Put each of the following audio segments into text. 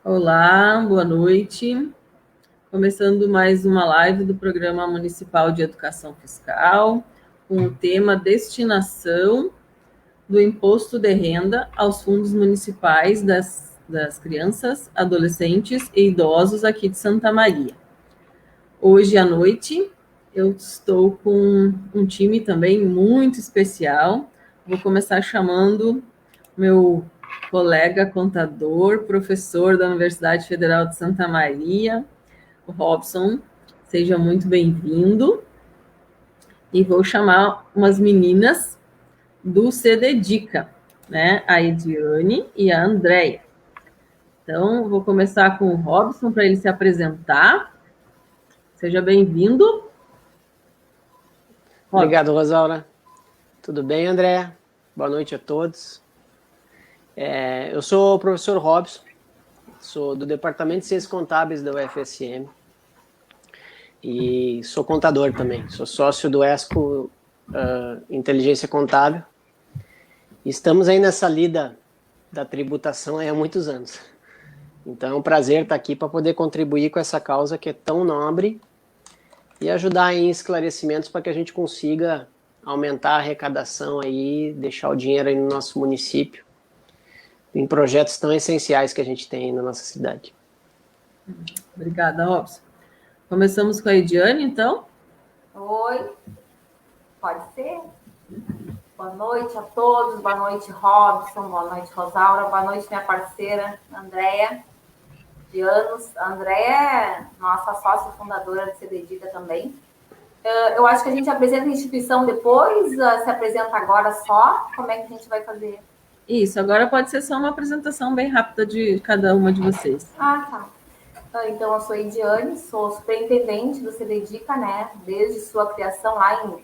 Olá, boa noite. Começando mais uma live do Programa Municipal de Educação Fiscal, com o tema destinação do imposto de renda aos fundos municipais das crianças, adolescentes e idosos aqui de Santa Maria. Hoje à noite eu estou com um time também muito especial. Vou começar chamando meu colega contador, professor da Universidade Federal de Santa Maria, o Robson. Seja muito bem-vindo. E vou chamar umas meninas do CDDICA, né? A Ediane e a Andréia. Então, vou começar com o Robson para ele se apresentar. Seja bem-vindo. Obrigado, Rosaura. Tudo bem, André? Boa noite a todos. Eu sou o professor Robson, sou do Departamento de Ciências Contábeis da UFSM e sou contador também. Sou sócio do ESCO Inteligência Contábil. Estamos aí nessa lida da tributação há muitos anos. Então é um prazer estar aqui para poder contribuir com essa causa que é tão nobre e ajudar em esclarecimentos para que a gente consiga aumentar a arrecadação aí, deixar o dinheiro aí no nosso município, em projetos tão essenciais que a gente tem aí na nossa cidade. Obrigada, Robson. Começamos com a Ediane, então? Oi, pode ser? Boa noite a todos, boa noite, Robson, boa noite, Rosaura, boa noite, minha parceira, Andréia, de anos. A Andréia é nossa sócia fundadora do CDDICA também. Eu acho que a gente apresenta a instituição depois, se apresenta agora só. Como é que a gente vai fazer? Isso, agora pode ser só uma apresentação bem rápida de cada uma de vocês. Tá. Então, eu sou a Ediane, sou superintendente do CDDICA, né? Desde sua criação lá em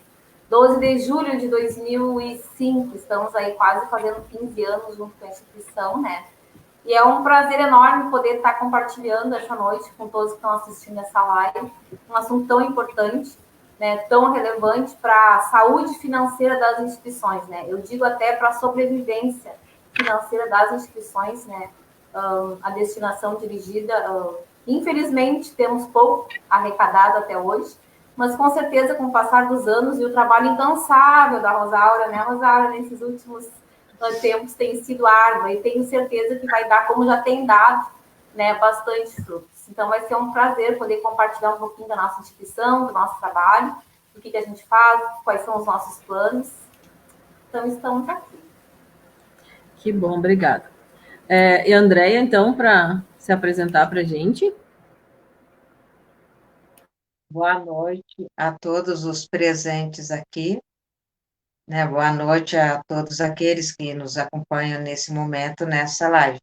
12 de julho de 2005. Estamos aí quase fazendo 15 anos junto com a instituição, né? E é um prazer enorme poder estar compartilhando essa noite com todos que estão assistindo essa live, um assunto tão importante, né, tão relevante para a saúde financeira das instituições, né? Eu digo até para a sobrevivência financeira das instituições, né? A destinação dirigida, infelizmente, temos pouco arrecadado até hoje, mas com certeza, com o passar dos anos e o trabalho incansável da Rosaura, né, Rosaura, nesses últimos tempos tem sido árduo e tenho certeza que vai dar, como já tem dado, né, bastante frutos. Então, vai ser um prazer poder compartilhar um pouquinho da nossa instituição, do nosso trabalho, do que a gente faz, quais são os nossos planos. Então, estamos aqui. Que bom, obrigada. E a Andréia, então, para se apresentar para a gente. Boa noite a todos os presentes aqui, né? Boa noite a todos aqueles que nos acompanham nesse momento, nessa live.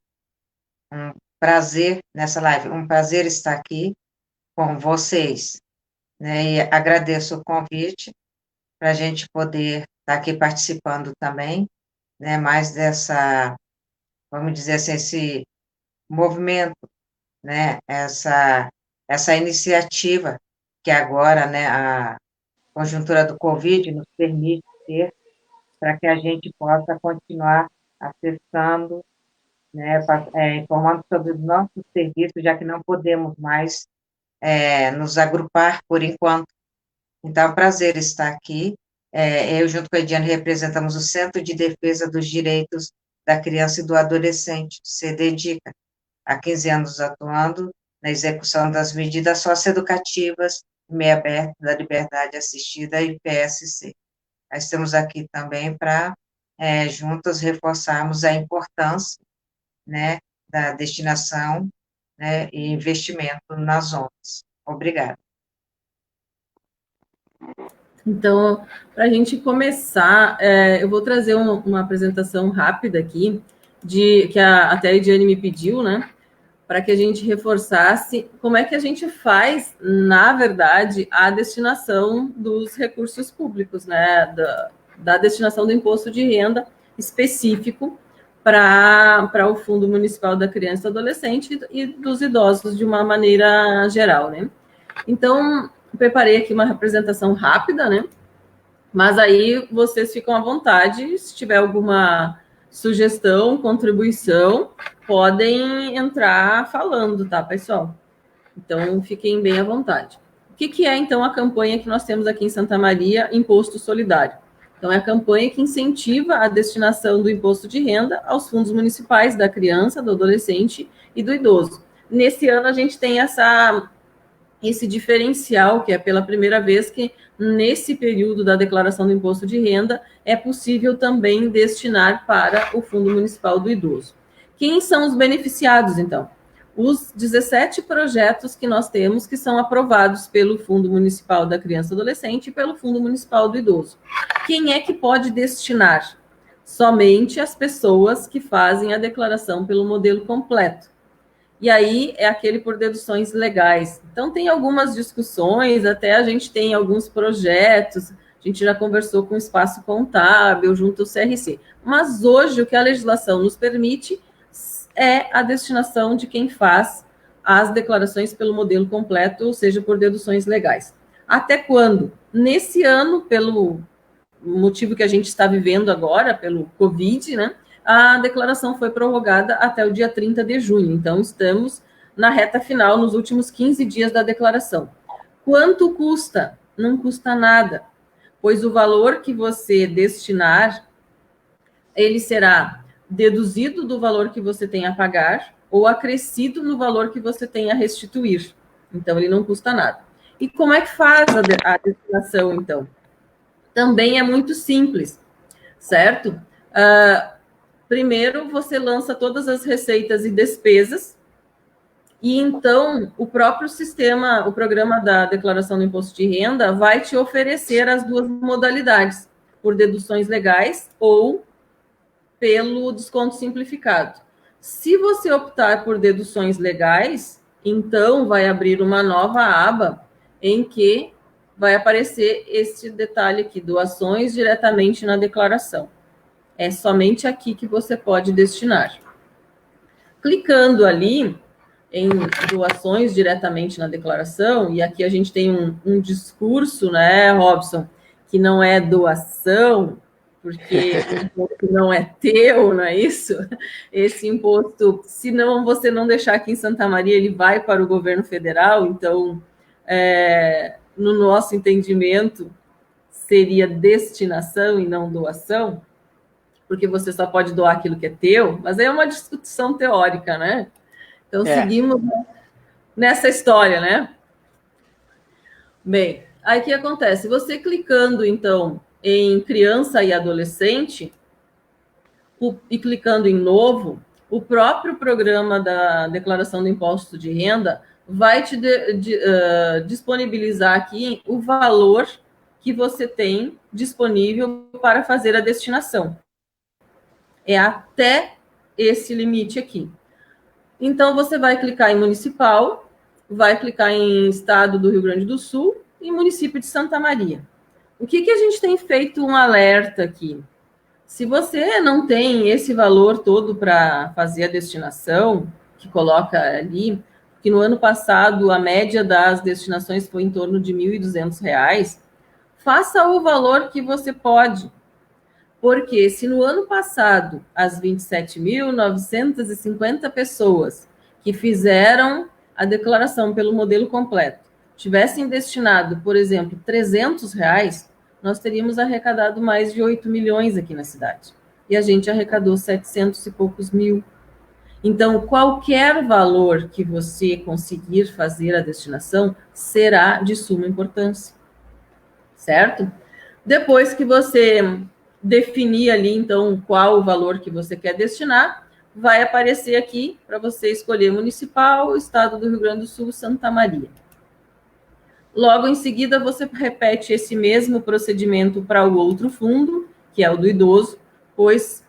Um prazer estar aqui com vocês, né? E agradeço o convite para a gente poder estar aqui participando também, né? Mais dessa, vamos dizer assim, esse movimento, né? Essa iniciativa que agora, né, a conjuntura do Covid nos permite ter, para que a gente possa continuar acessando, né, informando sobre os nossos serviços, já que não podemos mais nos agrupar por enquanto. Então, é um prazer estar aqui. Eu, junto com a Ediane, representamos o Centro de Defesa dos Direitos da Criança e do Adolescente, CDDICA, há 15 anos atuando na execução das medidas socioeducativas meio aberto da liberdade assistida e PSC. Nós estamos aqui também para, juntos, reforçarmos a importância, né, da destinação, né, e investimento nas ONGs. Obrigada. Então, para a gente começar, eu vou trazer uma apresentação rápida aqui, que até a Ediane me pediu, né? Para que a gente reforçasse como é que a gente faz, na verdade, a destinação dos recursos públicos, né? Da destinação do imposto de renda específico para o Fundo Municipal da Criança e do Adolescente e dos idosos de uma maneira geral, né? Então, preparei aqui uma apresentação rápida, né? Mas aí vocês ficam à vontade, se tiver alguma sugestão, contribuição, podem entrar falando, tá, pessoal? Então, fiquem bem à vontade. O que é, então, a campanha que nós temos aqui em Santa Maria, Imposto Solidário? Então, é a campanha que incentiva a destinação do imposto de renda aos fundos municipais da criança, do adolescente e do idoso. Nesse ano, a gente tem esse diferencial, que é pela primeira vez que, nesse período da declaração do imposto de renda, é possível também destinar para o Fundo Municipal do Idoso. Quem são os beneficiados, então? Os 17 projetos que nós temos que são aprovados pelo Fundo Municipal da Criança e Adolescente e pelo Fundo Municipal do Idoso. Quem é que pode destinar? Somente as pessoas que fazem a declaração pelo modelo completo. E aí é aquele por deduções legais. Então, tem algumas discussões, até a gente tem alguns projetos, a gente já conversou com o Espaço Contábil, junto ao CRC. Mas hoje, o que a legislação nos permite é a destinação de quem faz as declarações pelo modelo completo, ou seja, por deduções legais. Até quando? Nesse ano, pelo motivo que a gente está vivendo agora, pelo Covid, né? A declaração foi prorrogada até o dia 30 de junho. Então, estamos na reta final, nos últimos 15 dias da declaração. Quanto custa? Não custa nada, pois o valor que você destinar, ele será deduzido do valor que você tem a pagar ou acrescido no valor que você tem a restituir. Então, ele não custa nada. E como é que faz a destinação, então? Também é muito simples, certo? Primeiro, você lança todas as receitas e despesas, e então o próprio sistema, o programa da declaração do imposto de renda, vai te oferecer as duas modalidades, por deduções legais ou pelo desconto simplificado. Se você optar por deduções legais, então vai abrir uma nova aba em que vai aparecer este detalhe aqui, doações diretamente na declaração. É somente aqui que você pode destinar. Clicando ali em doações diretamente na declaração, e aqui a gente tem um discurso, né, Robson, que não é doação, porque o imposto não é teu, não é isso? Esse imposto, se não, você não deixar aqui em Santa Maria, ele vai para o governo federal, então, no nosso entendimento, seria destinação e não doação, porque você só pode doar aquilo que é teu, mas aí é uma discussão teórica, né? Então, seguimos nessa história, né? Bem, aí o que acontece? Você clicando, então, em criança e adolescente, e clicando em novo, o próprio programa da declaração do imposto de renda vai te disponibilizar aqui o valor que você tem disponível para fazer a destinação. É até esse limite aqui. Então, você vai clicar em municipal, vai clicar em estado do Rio Grande do Sul e município de Santa Maria. O que a gente tem feito um alerta aqui? Se você não tem esse valor todo para fazer a destinação, que coloca ali, que no ano passado a média das destinações foi em torno de R$ 1.200, faça o valor que você pode. Porque se no ano passado as 27.950 pessoas que fizeram a declaração pelo modelo completo tivessem destinado, por exemplo, R$300, nós teríamos arrecadado mais de 8 milhões aqui na cidade. E a gente arrecadou 700 e poucos mil. Então, qualquer valor que você conseguir fazer a destinação será de suma importância. Certo? Depois que você definir ali, então, qual o valor que você quer destinar, vai aparecer aqui para você escolher municipal, estado do Rio Grande do Sul, Santa Maria. Logo em seguida, você repete esse mesmo procedimento para o outro fundo, que é o do idoso, pois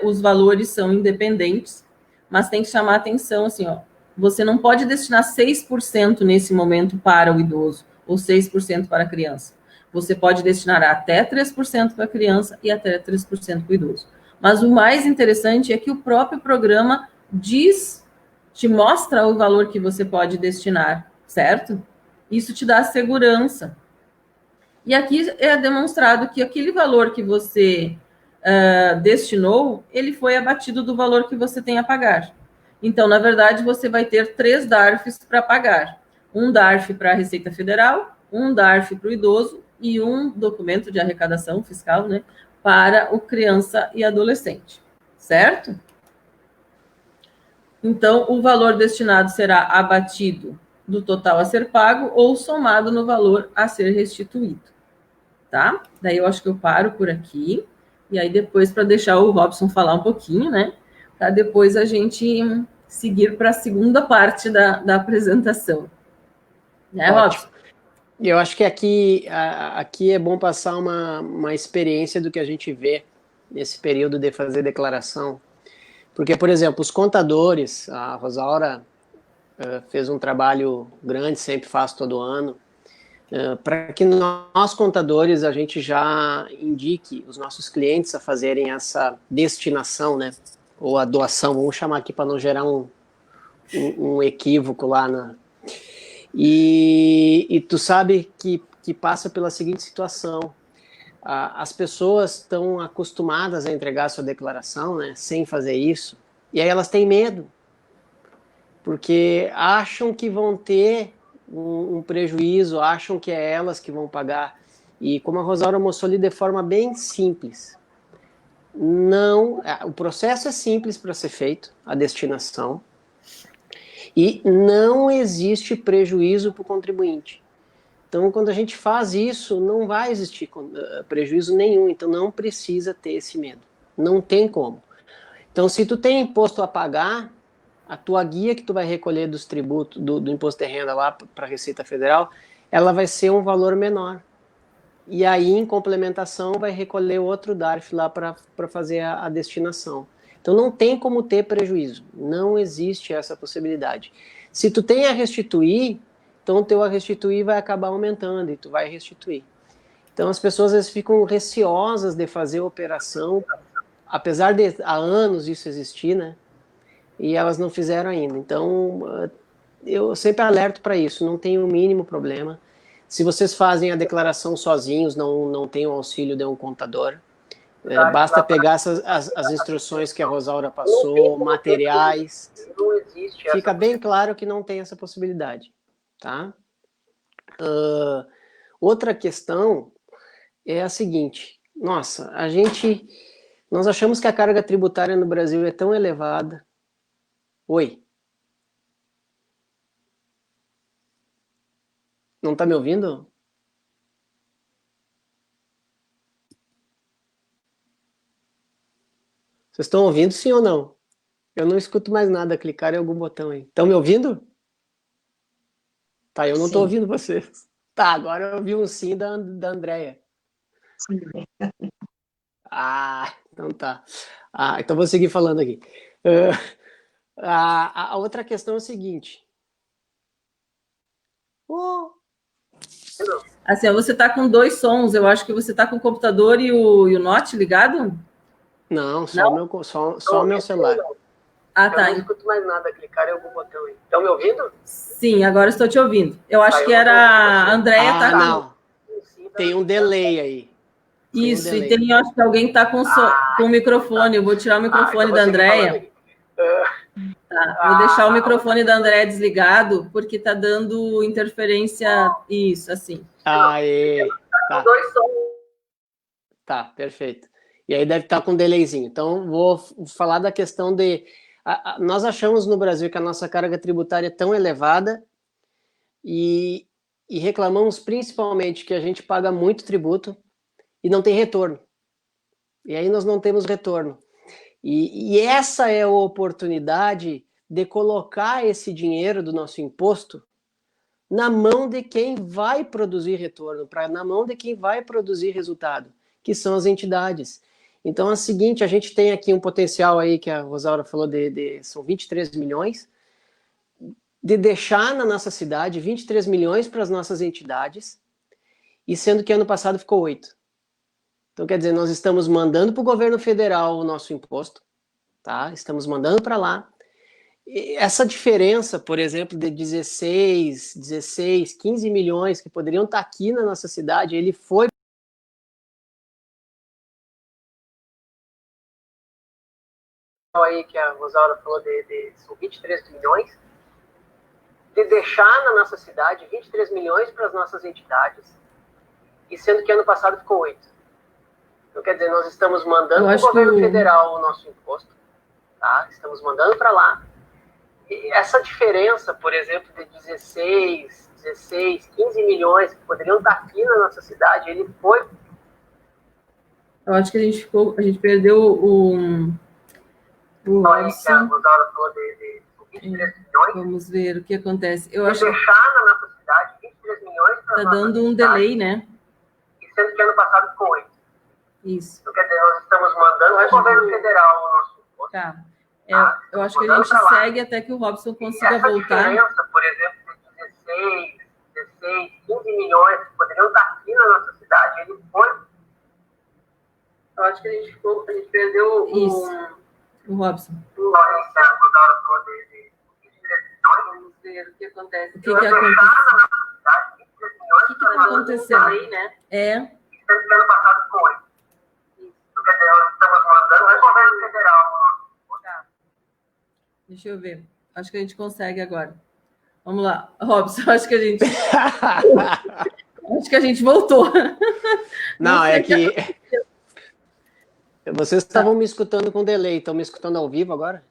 os valores são independentes, mas tem que chamar atenção, assim, ó, você não pode destinar 6% nesse momento para o idoso, ou 6% para a criança. Você pode destinar até 3% para a criança e até 3% para o idoso. Mas o mais interessante é que o próprio programa te mostra o valor que você pode destinar, certo? Isso te dá segurança. E aqui é demonstrado que aquele valor que você destinou, ele foi abatido do valor que você tem a pagar. Então, na verdade, você vai ter 3 DARFs para pagar. Um DARF para a Receita Federal, um DARF para o idoso e um documento de arrecadação fiscal, né, para o criança e adolescente, certo? Então, o valor destinado será abatido do total a ser pago ou somado no valor a ser restituído, tá? Daí eu acho que eu paro por aqui, e aí depois, para deixar o Robson falar um pouquinho, né, para depois a gente seguir para a segunda parte da apresentação. Né, Robson? Eu acho que aqui é bom passar uma experiência do que a gente vê nesse período de fazer declaração. Porque, por exemplo, os contadores, a Rosaura fez um trabalho grande, sempre faz todo ano, para que nós, contadores, a gente já indique os nossos clientes a fazerem essa destinação, né? Ou a doação, vamos chamar aqui para não gerar um equívoco lá. E tu sabe que passa pela seguinte situação. As pessoas estão acostumadas a entregar a sua declaração, né, sem fazer isso, e aí elas têm medo, porque acham que vão ter um prejuízo, acham que é elas que vão pagar. E como a Rosaura mostrou ali de forma bem simples, não, o processo é simples para ser feito, a destinação, e não existe prejuízo para o contribuinte. Então, quando a gente faz isso, não vai existir prejuízo nenhum, então não precisa ter esse medo, não tem como. Então, se tu tem imposto a pagar, a tua guia que tu vai recolher dos tributos, do imposto de renda lá para a Receita Federal, ela vai ser um valor menor. E aí, em complementação, vai recolher outro DARF lá para fazer a destinação. Então, não tem como ter prejuízo, não existe essa possibilidade. Se tu tem a restituir, então o teu a restituir vai acabar aumentando e tu vai restituir. Então, as pessoas às vezes ficam receosas de fazer a operação, apesar de há anos isso existir, né? E elas não fizeram ainda. Então, eu sempre alerto para isso, não tem o mínimo problema. Se vocês fazem a declaração sozinhos, não tem o auxílio de um contador, basta pegar as instruções que a Rosaura passou, materiais, fica bem claro que não tem essa possibilidade, tá? Outra questão é a seguinte, nós achamos que a carga tributária no Brasil é tão elevada. Oi? Não está me ouvindo? Vocês estão ouvindo, sim ou não? Eu não escuto mais nada, clicar em algum botão aí. Estão me ouvindo? Tá, eu não estou ouvindo vocês. Tá, agora eu ouvi um sim da Andréia. Sim. Então tá. Então vou seguir falando aqui. A outra questão é o seguinte. Assim, você está com 2 sons, eu acho que você está com o computador e o Note ligado? Não, só o meu celular. Tá. Eu não escuto mais nada, clicar em algum botão aí. Estão me ouvindo? Sim, agora estou te ouvindo. Eu acho que era a Andréia não. Tem um delay aí. Isso, e tem, acho que alguém está com o microfone. Eu vou tirar o microfone da Andréia. Tá, vou deixar o microfone da Andréia desligado, porque está dando interferência. Isso, assim. Aê! Tá. Tá, perfeito. E aí deve estar com um delayzinho. Então, vou falar da questão de... nós achamos no Brasil que a nossa carga tributária é tão elevada e reclamamos principalmente que a gente paga muito tributo e não tem retorno. E aí nós não temos retorno. E essa é a oportunidade de colocar esse dinheiro do nosso imposto na mão de quem vai produzir retorno, na mão de quem vai produzir resultado, que são as entidades. Então é o seguinte, a gente tem aqui um potencial aí que a Rosaura falou são 23 milhões, de deixar na nossa cidade 23 milhões para as nossas entidades, e sendo que ano passado ficou 8. Então, quer dizer, nós estamos mandando para o governo federal o nosso imposto, tá? Estamos mandando para lá. E essa diferença, por exemplo, de 16, 15 milhões que poderiam estar aqui na nossa cidade, ele foi aí que a Rosaura falou são 23 milhões, de deixar na nossa cidade 23 milhões para as nossas entidades, e sendo que ano passado ficou 8. Então, quer dizer, nós estamos mandando para o governo federal o nosso imposto, tá? Estamos mandando para lá. E essa diferença, por exemplo, de 16, 15 milhões que poderiam estar aqui na nossa cidade, ele foi... Eu acho que a gente perdeu o Robson. Vamos ver o que acontece. Eu acho que deixar na nossa cidade 23 milhões para está dando um delay, né? E sendo que ano passado ficou 8. Isso. Então, quer dizer, nós estamos mandando para o governo federal o nosso imposto. Tá. Eu acho que a gente segue até que o Robson consiga voltar. Diferença, por exemplo, de 16, 15 milhões que poderiam estar aqui na nossa cidade, ele foi... Eu acho que a gente perdeu o Robson. Vamos ver o que acontece. O que aconteceu? O que está acontecendo? Ano passado foi. Quer dizer, nós estamos mandando para o governo federal. Deixa eu ver. Acho que a gente consegue agora. Vamos lá. Robson, acho que a gente voltou. Não, é que... Vocês estavam me escutando com delay. Estão me escutando ao vivo agora?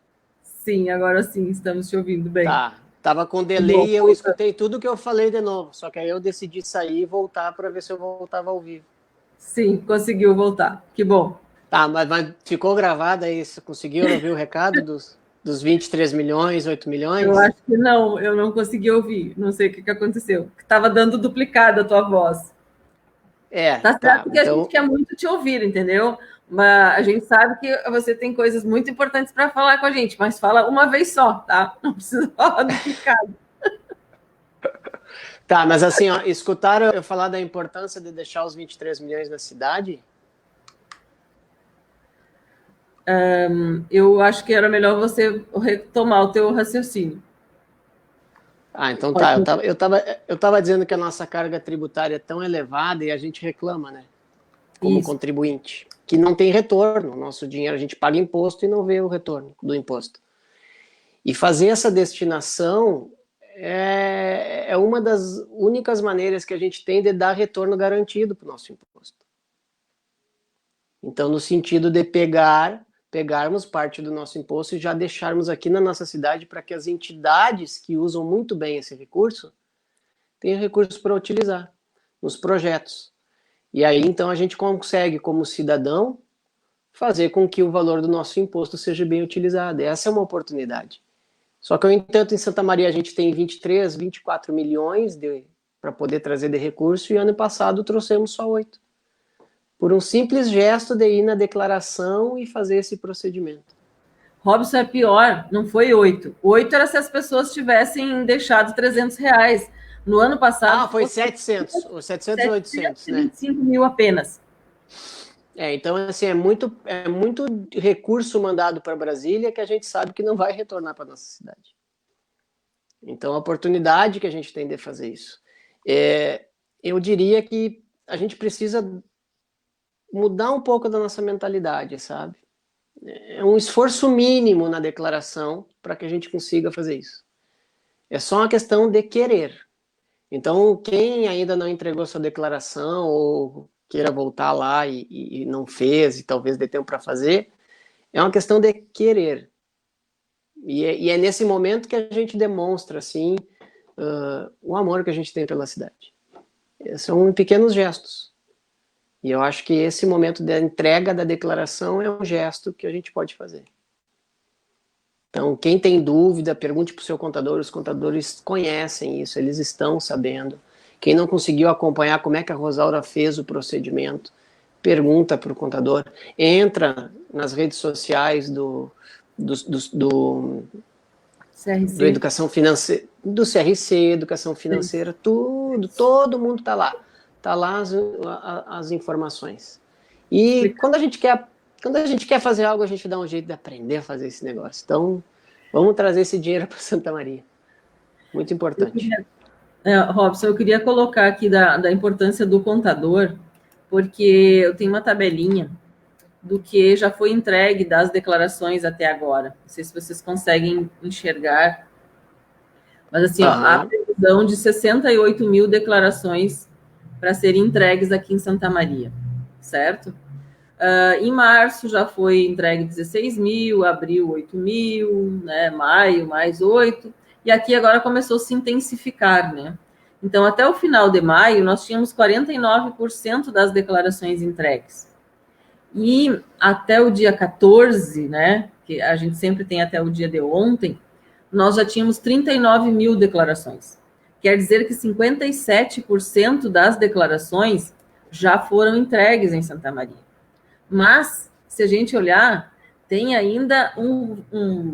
Sim, agora sim. Estamos te ouvindo bem. Tá. Estava com delay e eu escutei tudo que eu falei de novo. Só que aí eu decidi sair e voltar para ver se eu voltava ao vivo. Sim, conseguiu voltar. Que bom. Tá, mas ficou gravado aí? Você conseguiu ouvir o recado dos 23 milhões, 8 milhões? Eu acho que não. Eu não consegui ouvir. Não sei o que aconteceu. Estava dando duplicada a tua voz. Tá certo que então... a gente quer muito te ouvir, entendeu? Mas a gente sabe que você tem coisas muito importantes para falar com a gente, mas fala uma vez só, tá? Não precisa falar duplicado. Tá, mas assim, ó, escutaram eu falar da importância de deixar os 23 milhões na cidade? Eu acho que era melhor você retomar o teu raciocínio. Então tá. Eu tava dizendo que a nossa carga tributária é tão elevada e a gente reclama, né? Como contribuinte, que não tem retorno. Nosso dinheiro, a gente paga imposto e não vê o retorno do imposto. E fazer essa destinação é uma das únicas maneiras que a gente tem de dar retorno garantido para o nosso imposto. Então, no sentido de pegarmos parte do nosso imposto e já deixarmos aqui na nossa cidade para que as entidades que usam muito bem esse recurso tenham recursos para utilizar nos projetos. E aí, então, a gente consegue, como cidadão, fazer com que o valor do nosso imposto seja bem utilizado. Essa é uma oportunidade. Só que, no entanto, em Santa Maria a gente tem 23, 24 milhões para poder trazer de recurso e ano passado trouxemos só 8. Por um simples gesto de ir na declaração e fazer esse procedimento. Robson, é pior, não foi 8. 8 era se as pessoas tivessem deixado R$300. No ano passado... foi 700, 700 ou 800, né? 25 mil apenas. Então, assim, é muito recurso mandado para Brasília que a gente sabe que não vai retornar para nossa cidade. Então, a oportunidade que a gente tem de fazer isso. Eu diria que a gente precisa mudar um pouco da nossa mentalidade, sabe? É um esforço mínimo na declaração para que a gente consiga fazer isso. É só uma questão de querer. Então, quem ainda não entregou sua declaração ou queira voltar lá e não fez, e talvez dê tempo para fazer, é uma questão de querer. E é nesse momento que a gente demonstra, assim, o amor que a gente tem pela cidade. São pequenos gestos. E eu acho que esse momento da entrega da declaração é um gesto que a gente pode fazer. Então, quem tem dúvida, pergunte para o seu contador. Os contadores conhecem isso, eles estão sabendo. Quem não conseguiu acompanhar como é que a Rosaura fez o procedimento, pergunta para o contador. Entra nas redes sociais do Educação Financeira, do CRC, Educação Financeira, todo mundo está lá. Está lá as informações. E quando a gente quer fazer algo, a gente dá um jeito de aprender a fazer esse negócio. Então, vamos trazer esse dinheiro para Santa Maria. Muito importante. Robson, eu queria colocar aqui da importância do contador, porque eu tenho uma tabelinha do que já foi entregue das declarações até agora. Não sei se vocês conseguem enxergar, mas assim, ó, a previsão de 68 mil declarações para serem entregues aqui em Santa Maria, certo? Em março já foi entregue 16 mil, abril 8 mil, né, maio mais 8, e aqui agora começou a se intensificar, né? Então, até o final de maio, nós tínhamos 49% das declarações entregues. E até o dia 14, né, que a gente sempre tem até o dia de ontem, nós já tínhamos 39 mil declarações. Quer dizer que 57% das declarações já foram entregues em Santa Maria. Mas, se a gente olhar, tem ainda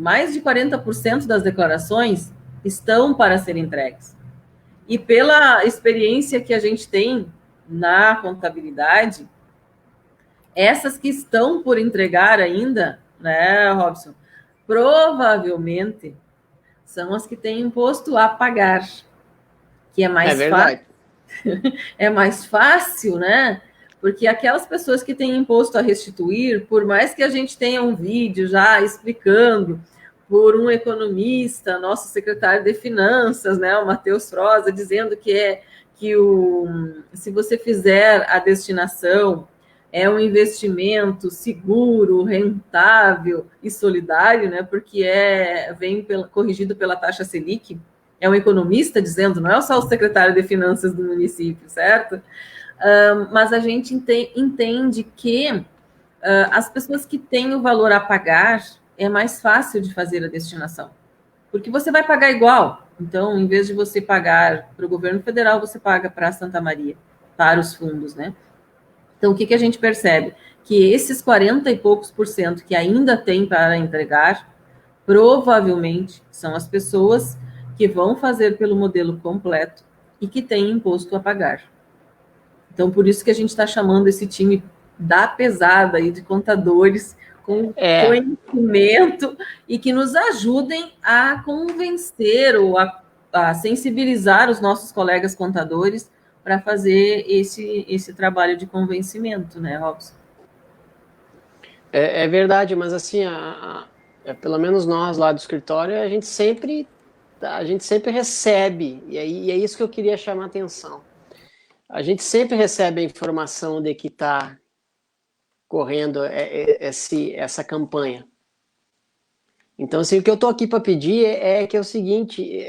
mais de 40% das declarações estão para ser entregues. E pela experiência que a gente tem na contabilidade, essas que estão por entregar ainda, né, Robson, provavelmente são as que têm imposto a pagar, que é mais fácil. É mais fácil, né? Porque aquelas pessoas que têm imposto a restituir, por mais que a gente tenha um vídeo já explicando por um economista, nosso secretário de Finanças, né, o Matheus Froza, dizendo que se você fizer a destinação, é um investimento seguro, rentável e solidário, né, porque vem corrigido pela taxa Selic. É um economista dizendo, não é só o secretário de Finanças do município, certo? Mas a gente entende que as pessoas que têm o valor a pagar, é mais fácil de fazer a destinação, porque você vai pagar igual. Então, em vez de você pagar para o governo federal, você paga para Santa Maria, para os fundos, né? Então, o que a gente percebe? Que esses 40 e poucos por cento que ainda tem para entregar, provavelmente são as pessoas que vão fazer pelo modelo completo e que têm imposto a pagar. Então, por isso que a gente está chamando esse time da pesada aí de contadores com conhecimento e que nos ajudem a convencer ou a sensibilizar os nossos colegas contadores para fazer esse trabalho de convencimento, né, Robson? É verdade, mas assim, pelo menos nós lá do escritório, a gente sempre recebe, e é isso que eu queria chamar a atenção. A gente sempre recebe a informação de que está correndo essa campanha. Então, assim, o que eu estou aqui para pedir que é o seguinte,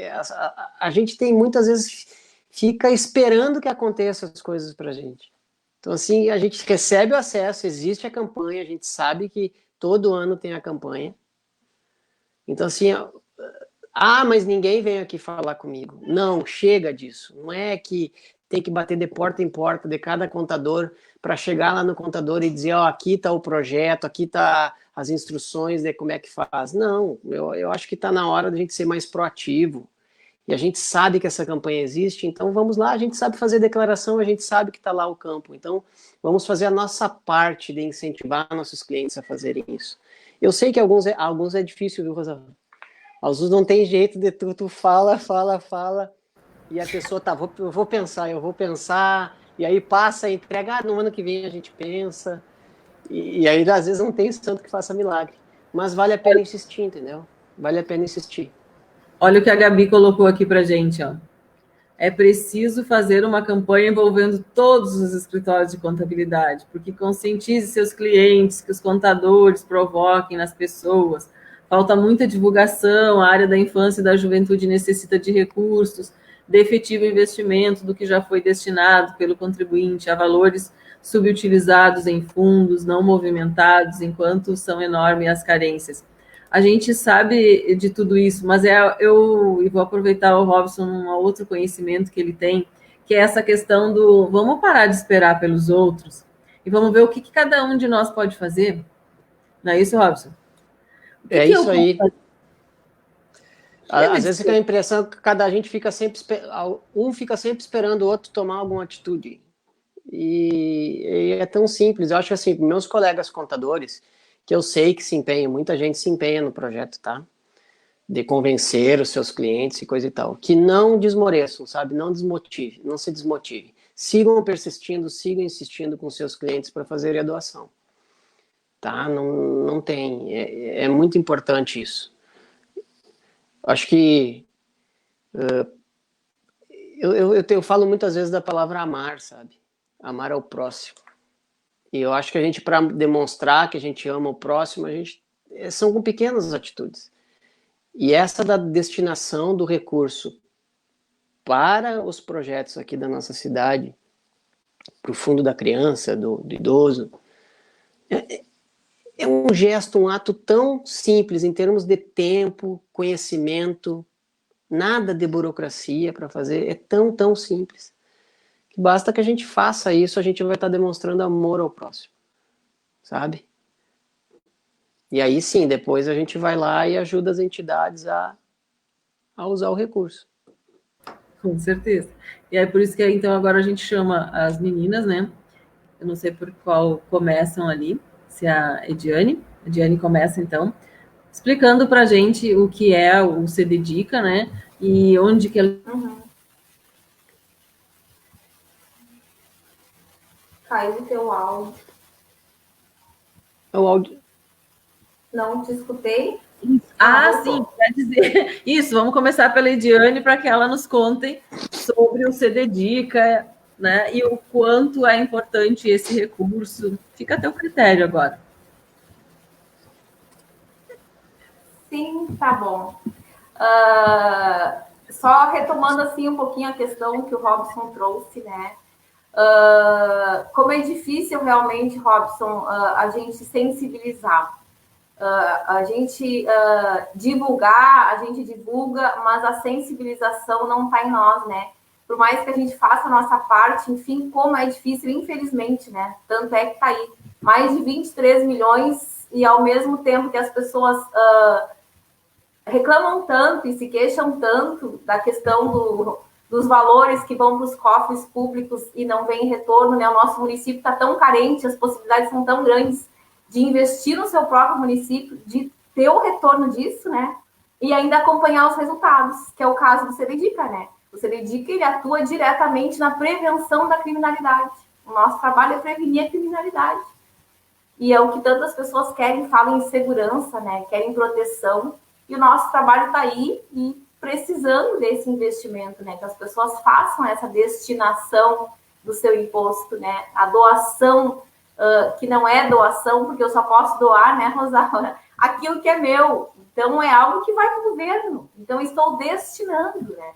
a gente tem muitas vezes, fica esperando que aconteçam as coisas para a gente. Então, assim, a gente recebe o acesso, existe a campanha, a gente sabe que todo ano tem a campanha. Então, assim, mas ninguém vem aqui falar comigo. Não, chega disso. Não é que tem que bater de porta em porta de cada contador para chegar lá no contador e dizer, aqui está o projeto, aqui está as instruções de como é que faz. Não, eu acho que está na hora de a gente ser mais proativo. E a gente sabe que essa campanha existe, então vamos lá, a gente sabe fazer declaração, a gente sabe que está lá o campo. Então, vamos fazer a nossa parte de incentivar nossos clientes a fazerem isso. Eu sei que alguns é difícil, viu, Rosa? Alguns não tem jeito de tu fala, e a pessoa, eu vou pensar, e aí passa, entrega, no ano que vem a gente pensa, e aí às vezes não tem santo que faça milagre. Mas vale a pena insistir, entendeu? Vale a pena insistir. Olha o que a Gabi colocou aqui para a gente, ó. É preciso fazer uma campanha envolvendo todos os escritórios de contabilidade, porque conscientize seus clientes, que os contadores provoquem nas pessoas. Falta muita divulgação, a área da infância e da juventude necessita de recursos, de efetivo investimento do que já foi destinado pelo contribuinte a valores subutilizados em fundos não movimentados, enquanto são enormes as carências. A gente sabe de tudo isso, mas eu vou aproveitar o Robson um outro conhecimento que ele tem, que é essa questão do vamos parar de esperar pelos outros e vamos ver o que cada um de nós pode fazer. Não é isso, Robson? É isso aí. Às vezes fica a impressão que um fica sempre esperando o outro tomar alguma atitude. E é tão simples. Eu acho que assim, meus colegas contadores, que eu sei que se empenham, muita gente se empenha no projeto, tá? De convencer os seus clientes e coisa e tal. Que não desmoreçam, sabe? Não se desmotive. Sigam persistindo, sigam insistindo com seus clientes para fazerem a doação. tá? Não tem. É muito importante isso. Acho que eu falo muitas vezes da palavra amar, sabe? Amar ao próximo. E eu acho que a gente, para demonstrar que a gente ama o próximo, são com pequenas atitudes. E essa da destinação do recurso para os projetos aqui da nossa cidade, para o fundo da criança, do idoso, é um gesto, um ato tão simples em termos de tempo, conhecimento, nada de burocracia para fazer, é tão simples. Que basta que a gente faça isso, a gente vai estar demonstrando amor ao próximo, sabe? E aí sim, depois a gente vai lá e ajuda as entidades a usar o recurso. Com certeza. E é por isso que então agora a gente chama as meninas, né? Eu não sei por qual começam ali, se a Ediane começa então, explicando para a gente o que é o Se Dedica, né? E onde que ela... Caiu o teu áudio. O áudio... Não te escutei. Sim, quer dizer, isso, vamos começar pela Ediane para que ela nos conte sobre o Se Dedica, né, e o quanto é importante esse recurso. Fica a teu critério agora. Sim, tá bom. Só retomando assim um pouquinho a questão que o Robson trouxe, né? Como é difícil realmente, Robson, a gente sensibilizar. A gente divulgar, a gente divulga, mas a sensibilização não está em nós, né? Por mais que a gente faça a nossa parte, enfim, como é difícil, infelizmente, né? Tanto é que está aí mais de 23 milhões e ao mesmo tempo que as pessoas reclamam tanto e se queixam tanto da questão dos valores que vão para os cofres públicos e não vem retorno, né? O nosso município está tão carente, as possibilidades são tão grandes de investir no seu próprio município, de ter o retorno disso, né? E ainda acompanhar os resultados, que é o caso do Se Dedica, né? O Se Dedica, ele atua diretamente na prevenção da criminalidade. O nosso trabalho é prevenir a criminalidade. E é o que tantas pessoas querem, falam em segurança, né? Querem proteção. E o nosso trabalho está aí e precisando desse investimento, né? Que as pessoas façam essa destinação do seu imposto, né? A doação, que não é doação, porque eu só posso doar, né, Rosaura? Aquilo que é meu. Então, é algo que vai para o governo. Então, estou destinando, né?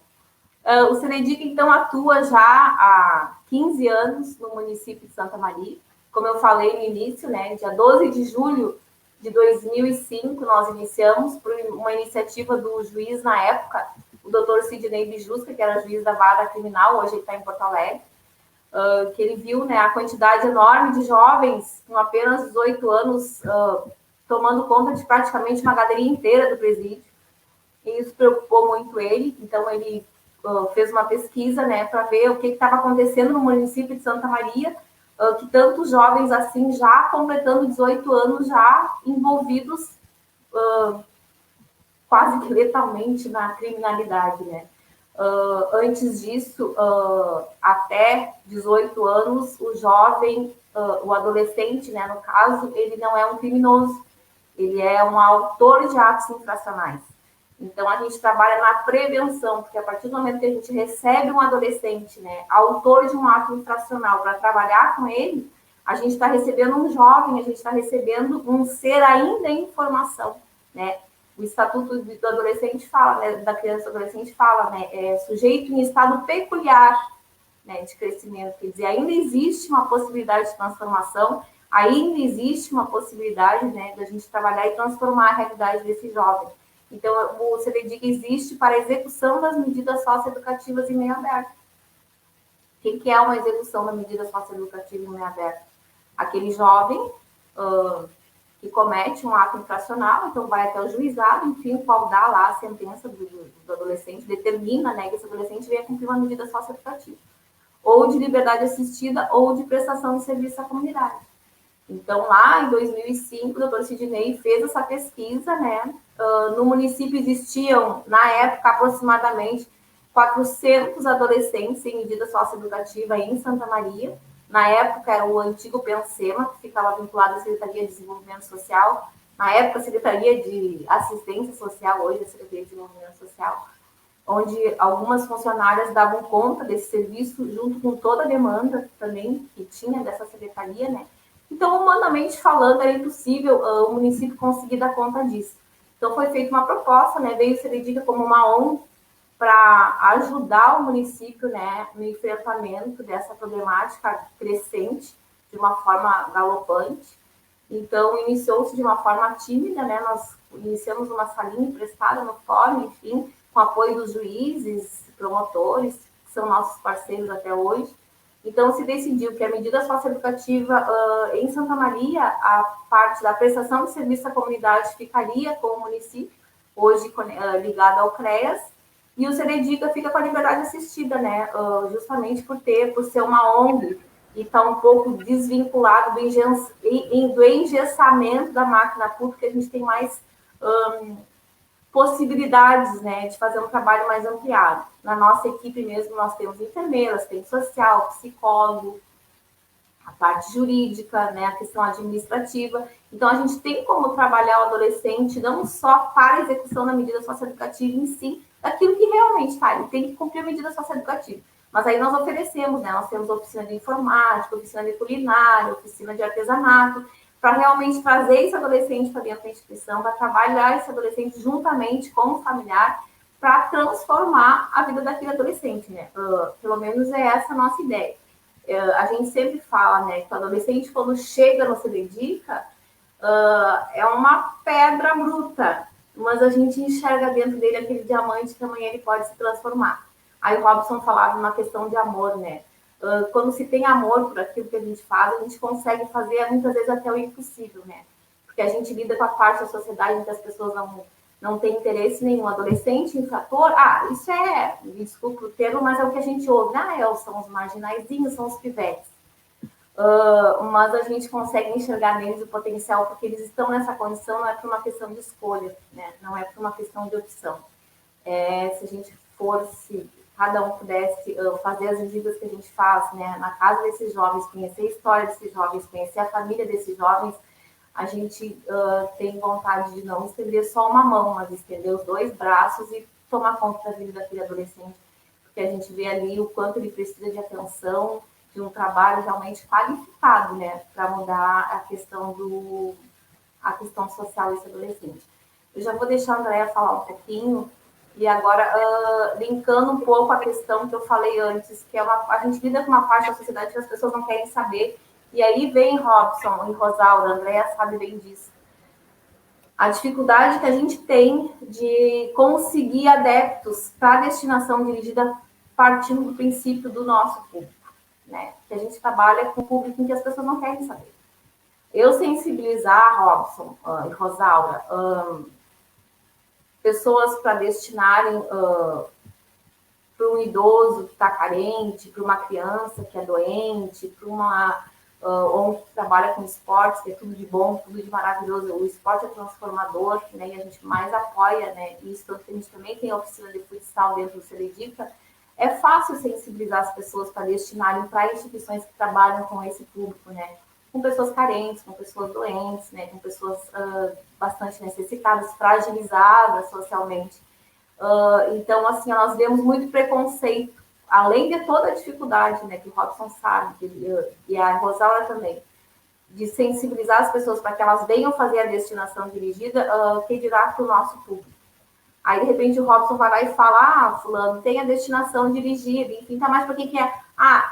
O Se Dedica, então, atua já há 15 anos no município de Santa Maria. Como eu falei no início, né? Dia 12 de julho de 2005, nós iniciamos por uma iniciativa do juiz, na época, o doutor Sidney Bijusca, que era juiz da vara criminal, hoje ele está em Porto Alegre, que ele viu, né, a quantidade enorme de jovens com apenas 18 anos tomando conta de praticamente uma galeria inteira do presídio. E isso preocupou muito ele, então ele fez uma pesquisa, né, para ver o que estava acontecendo no município de Santa Maria, que tantos jovens assim, já completando 18 anos, já envolvidos quase que letalmente na criminalidade, né? Antes disso, até 18 anos, o jovem, o adolescente, né, no caso, ele não é um criminoso, ele é um autor de atos infracionais. Então, a gente trabalha na prevenção, porque a partir do momento que a gente recebe um adolescente, né, autor de um ato infracional, para trabalhar com ele, a gente está recebendo um jovem, a gente está recebendo um ser ainda em formação, né? O Estatuto do Adolescente fala, né, da criança e adolescente fala, né, sujeito em estado peculiar, né, de crescimento, quer dizer, ainda existe uma possibilidade de transformação, ainda existe uma possibilidade, né, da gente trabalhar e transformar a realidade desse jovem. Então, o Se Dedica existe para a execução das medidas socioeducativas em meio aberto. O que é uma execução da medida socioeducativa em meio aberto? Aquele jovem que comete um ato infracional, então vai até o juizado, enfim, qual dá lá a sentença do adolescente, determina, né, que esse adolescente venha cumprir uma medida socioeducativa, ou de liberdade assistida, ou de prestação de serviço à comunidade. Então, lá em 2005, o doutor Sidney fez essa pesquisa, né? No município existiam, na época, aproximadamente 400 adolescentes em medida socioeducativa em Santa Maria, Na época era o antigo Pensema, que ficava vinculado à Secretaria de Desenvolvimento Social. Na época, a Secretaria de Assistência Social, hoje a Secretaria de Desenvolvimento Social, onde algumas funcionárias davam conta desse serviço, junto com toda a demanda também que tinha dessa secretaria, né? Então, humanamente falando, era impossível o município conseguir dar conta disso. Então, foi feita uma proposta, né? Veio o CDDICA como uma ONG para ajudar o município, né, no enfrentamento dessa problemática crescente de uma forma galopante. Então, iniciou-se de uma forma tímida, né? Nós iniciamos uma salinha emprestada no fórum, enfim, com apoio dos juízes, promotores, que são nossos parceiros até hoje. Então, se decidiu que a medida socioeducativa em Santa Maria, a parte da prestação de serviço à comunidade ficaria com o município, hoje ligado ao CREAS, e o CDDICA fica com a liberdade assistida, né? Justamente por ser uma ONG e está um pouco desvinculado do engessamento da máquina pública, a gente tem mais possibilidades, né, de fazer um trabalho mais ampliado. Na nossa equipe mesmo, nós temos enfermeiras, assistente social, psicólogo, a parte jurídica, né, a questão administrativa. Então, a gente tem como trabalhar o adolescente não só para a execução da medida socioeducativa em si, daquilo que realmente está, ele tem que cumprir a medida socioeducativa. Mas aí nós oferecemos, né, nós temos oficina de informática, oficina de culinária, oficina de artesanato, para realmente trazer esse adolescente para dentro da instituição, para trabalhar esse adolescente juntamente com o familiar, para transformar a vida daquele adolescente, né? Pelo menos é essa a nossa ideia. A gente sempre fala, né, que o adolescente, quando chega no CDDICA, é uma pedra bruta, mas a gente enxerga dentro dele aquele diamante que amanhã ele pode se transformar. Aí o Robson falava uma questão de amor, né? Quando se tem amor por aquilo que a gente faz, a gente consegue fazer muitas vezes até o impossível, né? Porque a gente lida com a parte da sociedade em que as pessoas não têm interesse nenhum. Adolescente, infrator, isso desculpa o termo, mas é o que a gente ouve. São os marginaizinhos, são os pivetes. Mas a gente consegue enxergar neles o potencial, porque eles estão nessa condição, não é por uma questão de escolha, né? Não é por uma questão de opção. Se a gente fosse, cada um pudesse fazer as visitas que a gente faz, né, na casa desses jovens, conhecer a história desses jovens, conhecer a família desses jovens, a gente tem vontade de não estender só uma mão, mas estender os dois braços e tomar conta da vida daquele adolescente, porque a gente vê ali o quanto ele precisa de atenção, de um trabalho realmente qualificado, né, para mudar a questão social desse adolescente. Eu já vou deixar a Andréia falar um pouquinho, e agora, linkando um pouco a questão que eu falei antes, que a gente lida com uma parte da sociedade que as pessoas não querem saber, e aí vem Robson e Rosalda, a Andréia sabe bem disso. A dificuldade que a gente tem de conseguir adeptos para a destinação dirigida partindo do princípio do nosso público, né? Que a gente trabalha com o público em que as pessoas não querem saber. Eu sensibilizar, Robson e Rosalda, pessoas para destinarem para um idoso que está carente, para uma criança que é doente, para uma ONG que trabalha com esportes, que é tudo de bom, tudo de maravilhoso. O esporte é transformador, né, e a gente mais apoia, né, isso, tanto que a gente também tem a oficina de futsal dentro do CDDICA. É fácil sensibilizar as pessoas para destinarem para instituições que trabalham com esse público, né, com pessoas carentes, com pessoas doentes, né, com pessoas bastante necessitadas, fragilizadas socialmente. Então, assim, nós vemos muito preconceito, além de toda a dificuldade, né, que o Robson sabe, e a Rosalba também, de sensibilizar as pessoas para que elas venham fazer a destinação dirigida, que dirá para o nosso público. Aí, de repente, o Robson vai lá e fala, fulano, tem a destinação dirigida, enfim, tá, mas para que é?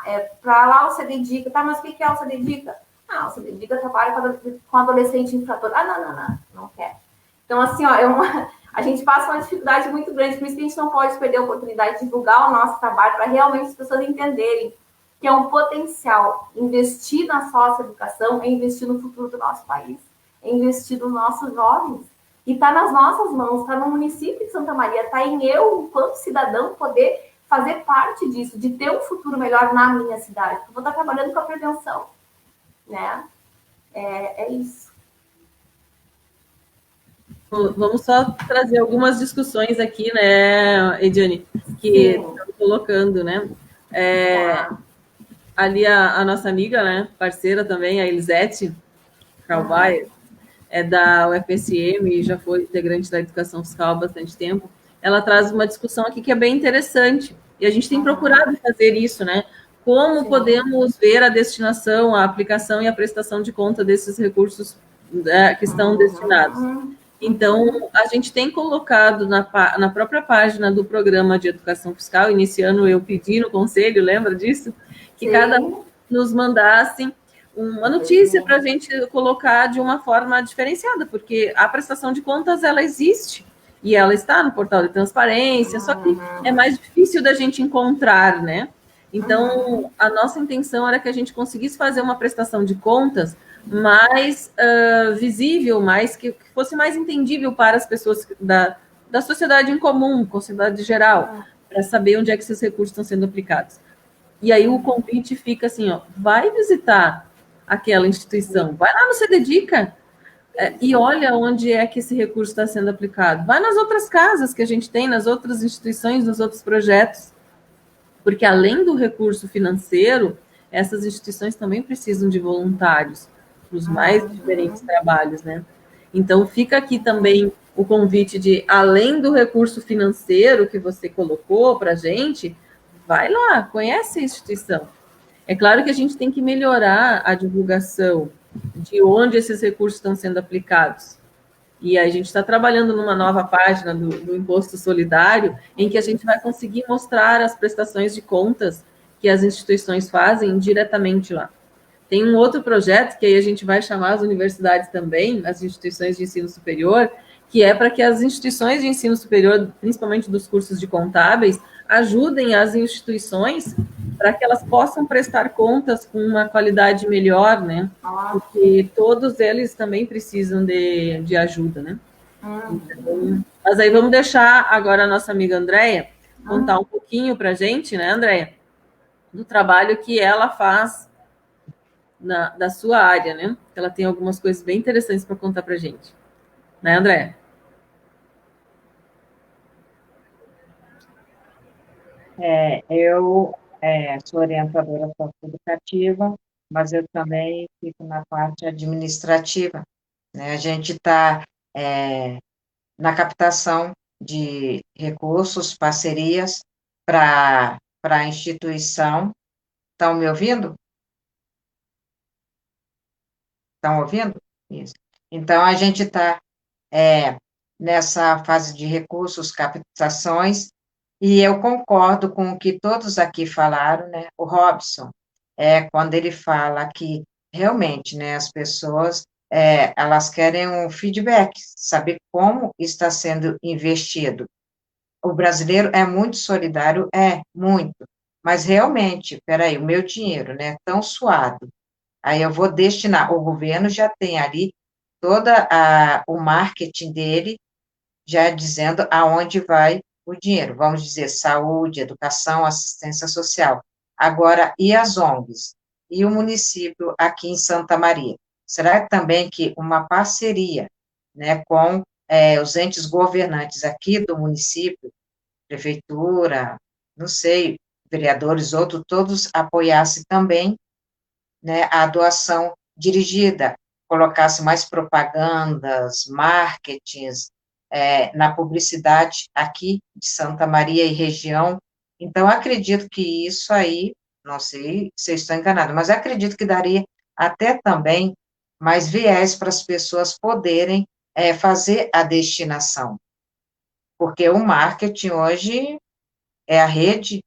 É para lá o CDDICA, tá, mas o que é o CDDICA? O CDDICA trabalha com adolescente infrator. Não quer. Então, assim, a gente passa uma dificuldade muito grande, por isso que a gente não pode perder a oportunidade de divulgar o nosso trabalho para realmente as pessoas entenderem que é um potencial. Investir na socioeducação é investir no futuro do nosso país, é investir nos nossos jovens. E está nas nossas mãos, está no município de Santa Maria, está em eu, enquanto cidadão, poder fazer parte disso, de ter um futuro melhor na minha cidade. Eu vou estar trabalhando com a prevenção, né? É isso. Vamos só trazer algumas discussões aqui, né, Ediane, que estão colocando, né? ali a nossa amiga, né, parceira também, a Elisete Calvaia, é da UFSM e já foi integrante da educação fiscal há bastante tempo. Ela traz uma discussão aqui que é bem interessante. E a gente tem procurado fazer isso, né? Como podemos ver a destinação, a aplicação e a prestação de conta desses recursos que estão destinados. Então, a gente tem colocado na própria página do programa de educação fiscal, iniciando eu pedi no conselho, lembra disso? Que cada um nos mandasse uma notícia para a gente colocar de uma forma diferenciada, porque a prestação de contas, ela existe, e ela está no portal de transparência, só que é mais difícil da gente encontrar, né? Então, a nossa intenção era que a gente conseguisse fazer uma prestação de contas mais visível, mais que fosse mais entendível para as pessoas da sociedade em comum, com a sociedade geral, para saber onde é que esses recursos estão sendo aplicados. E aí o convite fica assim, ó, vai visitar aquela instituição, vai lá no Se Dedica e olha onde é que esse recurso está sendo aplicado. Vai nas outras casas que a gente tem, nas outras instituições, nos outros projetos, porque além do recurso financeiro, essas instituições também precisam de voluntários para os mais diferentes trabalhos, né? Então fica aqui também o convite de, além do recurso financeiro que você colocou para a gente, vai lá, conhece a instituição. É claro que a gente tem que melhorar a divulgação de onde esses recursos estão sendo aplicados. E a gente está trabalhando numa nova página do Imposto Solidário, em que a gente vai conseguir mostrar as prestações de contas que as instituições fazem diretamente lá. Tem um outro projeto que aí a gente vai chamar as universidades também, as instituições de ensino superior, que é para que as instituições de ensino superior, principalmente dos cursos de contábeis, ajudem as instituições para que elas possam prestar contas com uma qualidade melhor, né? Porque todos eles também precisam de ajuda, né? Então, mas aí vamos deixar agora a nossa amiga Andréia contar um pouquinho para a gente, né, Andréia, do trabalho que ela faz da sua área, né? Ela tem algumas coisas bem interessantes para contar para a gente. Né, Andréia? Eu sou orientadora socioeducativa, mas eu também fico na parte administrativa, né? A gente está na captação de recursos, parcerias para a instituição. Estão me ouvindo? Estão ouvindo? Isso. Então, a gente está nessa fase de recursos, captações, e eu concordo com o que todos aqui falaram, né? O Robson, quando ele fala que realmente, né, as pessoas, elas querem um feedback, saber como está sendo investido. O brasileiro é muito solidário, muito, mas realmente, peraí, o meu dinheiro, né, tão suado, aí eu vou destinar, o governo já tem ali toda o marketing dele, já dizendo aonde vai o dinheiro, vamos dizer, saúde, educação, assistência social. Agora, e as ONGs? E o município aqui em Santa Maria? Será também que uma parceria, né, com os entes governantes aqui do município, prefeitura, não sei, vereadores, outros, todos apoiassem também, né, a doação dirigida, colocasse mais propagandas, marketings, na publicidade aqui de Santa Maria e região. Então, acredito que isso aí, não sei se eu estou enganado, mas acredito que daria até também mais viés para as pessoas poderem fazer a destinação. Porque o marketing hoje é a rede,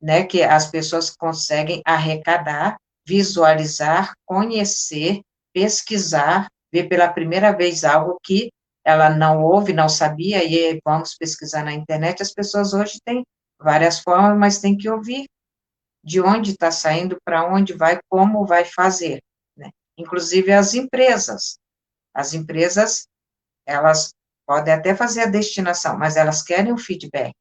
né, que as pessoas conseguem arrecadar, visualizar, conhecer, pesquisar, ver pela primeira vez algo que ela não ouve, não sabia, e aí vamos pesquisar na internet. As pessoas hoje têm várias formas, mas tem que ouvir de onde está saindo, para onde vai, como vai fazer, né? Inclusive as empresas, elas podem até fazer a destinação, mas elas querem o feedback.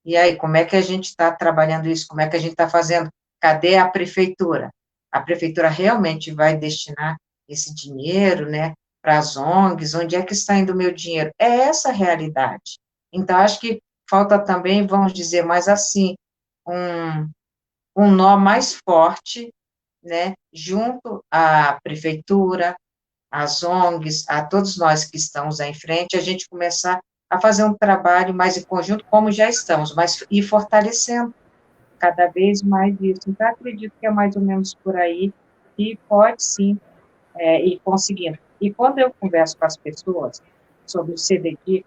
E aí, como é que a gente está trabalhando isso? Como é que a gente está fazendo? Cadê a prefeitura? A prefeitura realmente vai destinar esse dinheiro, né, para as ONGs? Onde é que está indo o meu dinheiro? É essa a realidade. Então, acho que falta também, vamos dizer mais assim, um nó mais forte, né, junto à prefeitura, às ONGs, a todos nós que estamos aí em frente, a gente começar a fazer um trabalho mais em conjunto, como já estamos, mas ir fortalecendo cada vez mais isso. Então, acredito que é mais ou menos por aí, e pode sim ir conseguindo. E quando eu converso com as pessoas sobre o CDD,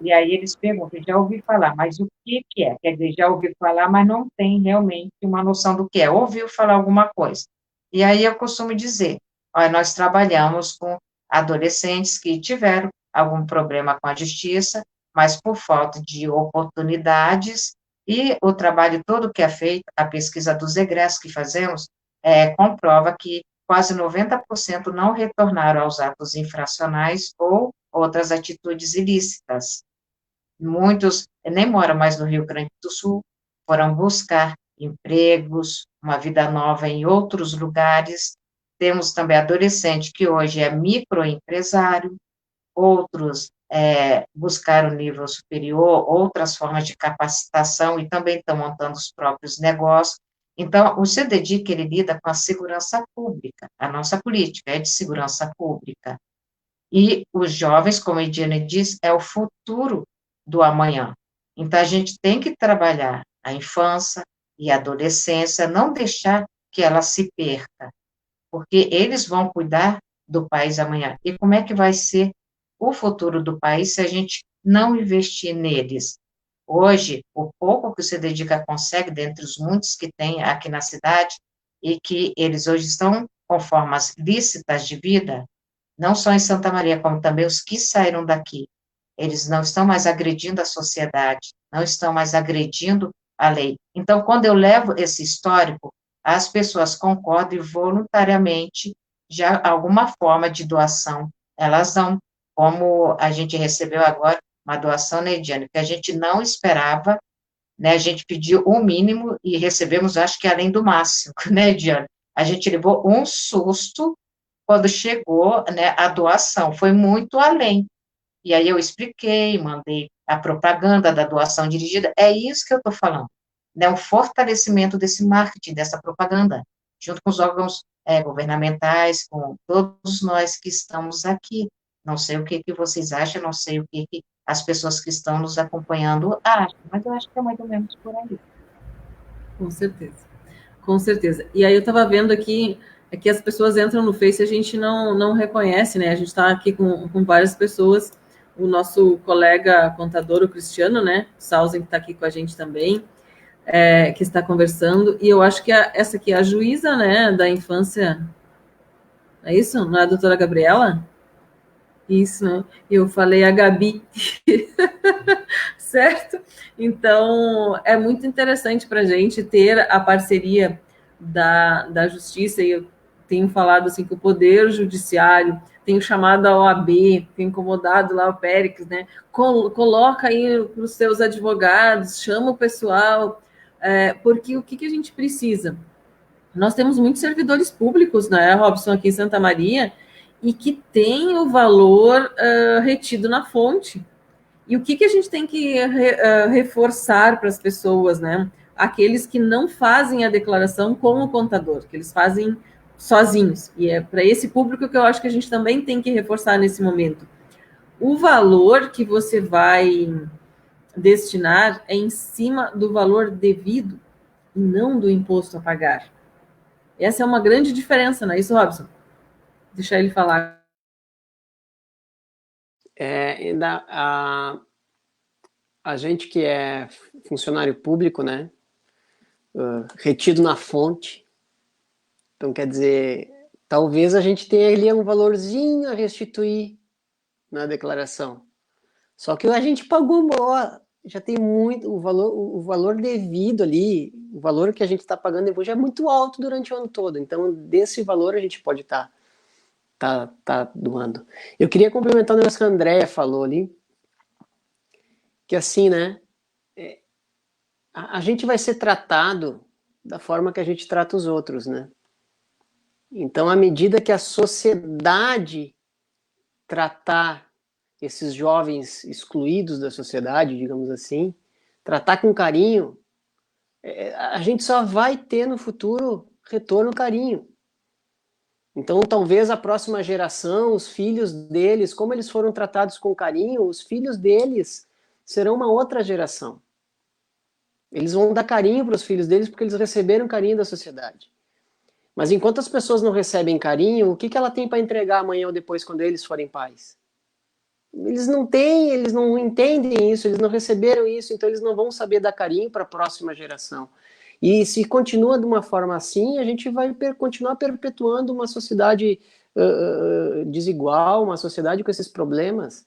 e aí eles perguntam, já ouvi falar, mas o que que é? Quer dizer, já ouvi falar, mas não tem realmente uma noção do que é. Ouviu falar alguma coisa. E aí eu costumo dizer, olha, nós trabalhamos com adolescentes que tiveram algum problema com a justiça, mas por falta de oportunidades, e o trabalho todo que é feito, a pesquisa dos egressos que fazemos, comprova que quase 90% não retornaram aos atos infracionais ou outras atitudes ilícitas. Muitos nem moram mais no Rio Grande do Sul, foram buscar empregos, uma vida nova em outros lugares. Temos também adolescente que hoje é microempresário, outros buscaram nível superior, outras formas de capacitação e também estão montando os próprios negócios. Então, o CDD, ele lida com a segurança pública, a nossa política é de segurança pública. E os jovens, como a Ediane diz, é o futuro do amanhã. Então, a gente tem que trabalhar a infância e a adolescência, não deixar que ela se perca, porque eles vão cuidar do país amanhã. E como é que vai ser o futuro do país se a gente não investir neles? Hoje, o pouco que o CDDICA consegue, dentre os muitos que tem aqui na cidade, e que eles hoje estão com formas lícitas de vida, não só em Santa Maria, como também os que saíram daqui, eles não estão mais agredindo a sociedade, não estão mais agredindo a lei. Então, quando eu levo esse histórico, as pessoas concordam e voluntariamente, já alguma forma de doação, elas dão, como a gente recebeu agora, uma doação, né, Ediane, que a gente não esperava, né, a gente pediu o mínimo e recebemos, acho que além do máximo, né, Ediane? A gente levou um susto quando chegou, né, a doação, foi muito além. E aí eu expliquei, mandei a propaganda da doação dirigida, é isso que eu estou falando, né, o fortalecimento desse marketing, dessa propaganda, junto com os órgãos governamentais, com todos nós que estamos aqui. Não sei o que vocês acham, não sei o que as pessoas que estão nos acompanhando acham, mas eu acho que é mais ou menos por aí. Com certeza. Com certeza. E aí eu estava vendo aqui, é que as pessoas entram no Face e a gente não reconhece, né? A gente está aqui com várias pessoas, o nosso colega contador, o Cristiano, né? O Sausen, que está aqui com a gente também, que está conversando, e eu acho que essa aqui é a juíza, né, da infância, é isso? Não é a doutora Gabriela? Isso, né? Eu falei a Gabi, certo? Então, é muito interessante para a gente ter a parceria da justiça, e eu tenho falado assim que o Poder Judiciário, tenho chamado a OAB, tenho incomodado lá o Péricles, né? Coloca aí para os seus advogados, chama o pessoal, porque o que a gente precisa? Nós temos muitos servidores públicos, né, Robson, aqui em Santa Maria, e que tem o valor retido na fonte. E o que a gente tem que reforçar para as pessoas, né? Aqueles que não fazem a declaração com o contador, que eles fazem sozinhos. E é para esse público que eu acho que a gente também tem que reforçar nesse momento. O valor que você vai destinar é em cima do valor devido e não do imposto a pagar. Essa é uma grande diferença, não é isso, Robson? Deixa ele falar. A gente que é funcionário público, né, retido na fonte, então quer dizer, talvez a gente tenha ali um valorzinho a restituir na declaração, só que a gente pagou, já tem muito, o valor devido ali, o valor que a gente está pagando depois já é muito alto durante o ano todo, então desse valor a gente pode estar doando. Eu queria complementar o negócio que a Andrea falou ali, que assim, né, a gente vai ser tratado da forma que a gente trata os outros, né? Então, à medida que a sociedade tratar esses jovens excluídos da sociedade, digamos assim, tratar com carinho, a gente só vai ter no futuro retorno carinho. Então, talvez a próxima geração, os filhos deles, como eles foram tratados com carinho, os filhos deles serão uma outra geração. Eles vão dar carinho para os filhos deles porque eles receberam carinho da sociedade. Mas enquanto as pessoas não recebem carinho, o que ela tem para entregar amanhã ou depois quando eles forem pais? Eles não têm, eles não entendem isso, eles não receberam isso, então eles não vão saber dar carinho para a próxima geração. E se continua de uma forma assim, a gente vai continuar perpetuando uma sociedade desigual, uma sociedade com esses problemas.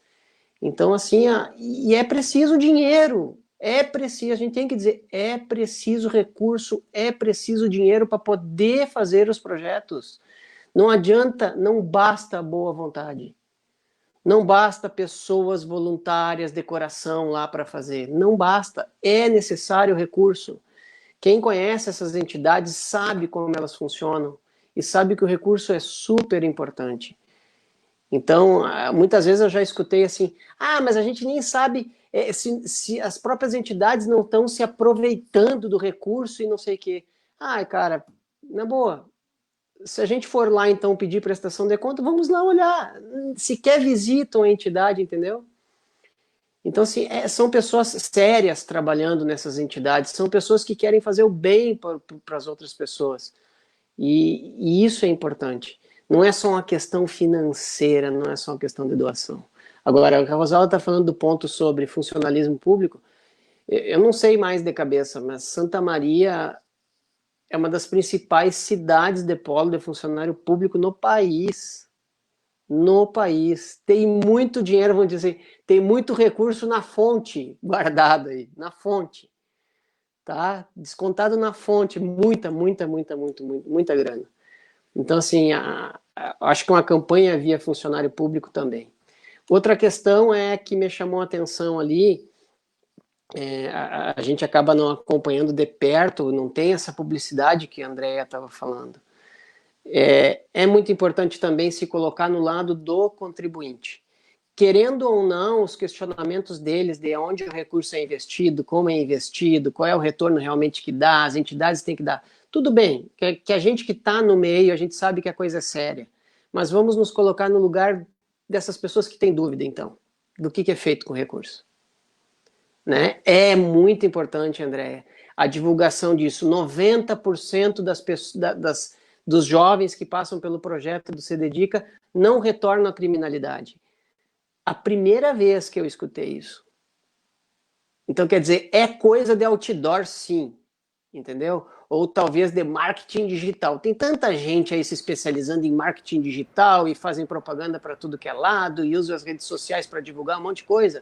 Então, assim, e é preciso dinheiro, é preciso, a gente tem que dizer, é preciso recurso, é preciso dinheiro para poder fazer os projetos. Não adianta, não basta a boa vontade. Não basta pessoas voluntárias de coração lá para fazer. Não basta, é necessário recurso. Quem conhece essas entidades sabe como elas funcionam e sabe que o recurso é super importante. Então, muitas vezes eu já escutei assim, mas a gente nem sabe se as próprias entidades não estão se aproveitando do recurso e não sei o quê. Cara, na boa, se a gente for lá então pedir prestação de conta, vamos lá olhar. Sequer visitam a entidade, entendeu? Então, assim, são pessoas sérias trabalhando nessas entidades, são pessoas que querem fazer o bem para as outras pessoas. E isso é importante. Não é só uma questão financeira, não é só uma questão de doação. Agora, a Rosalba está falando do ponto sobre funcionalismo público. Eu não sei mais de cabeça, mas Santa Maria é uma das principais cidades de polo de funcionário público no país. No país. Tem muito dinheiro, vamos dizer, tem muito recurso na fonte guardado aí, na fonte. Tá? Descontado na fonte, muita grana. Então, assim, acho que uma campanha via funcionário público também. Outra questão que me chamou a atenção ali, a gente acaba não acompanhando de perto, não tem essa publicidade que a Andrea estava falando. É muito importante também se colocar no lado do contribuinte. Querendo ou não, os questionamentos deles de onde o recurso é investido, como é investido, qual é o retorno realmente que dá, as entidades têm que dar. Tudo bem, que a gente que está no meio, a gente sabe que a coisa é séria. Mas vamos nos colocar no lugar dessas pessoas que têm dúvida, então, do que é feito com o recurso. Né? É muito importante, Andréia, a divulgação disso. 90% dos jovens que passam pelo projeto do Se Dedica não retornam à criminalidade. A primeira vez que eu escutei isso. Então, quer dizer, é coisa de outdoor, sim. Entendeu? Ou talvez de marketing digital. Tem tanta gente aí se especializando em marketing digital e fazem propaganda para tudo que é lado e usam as redes sociais para divulgar um monte de coisa.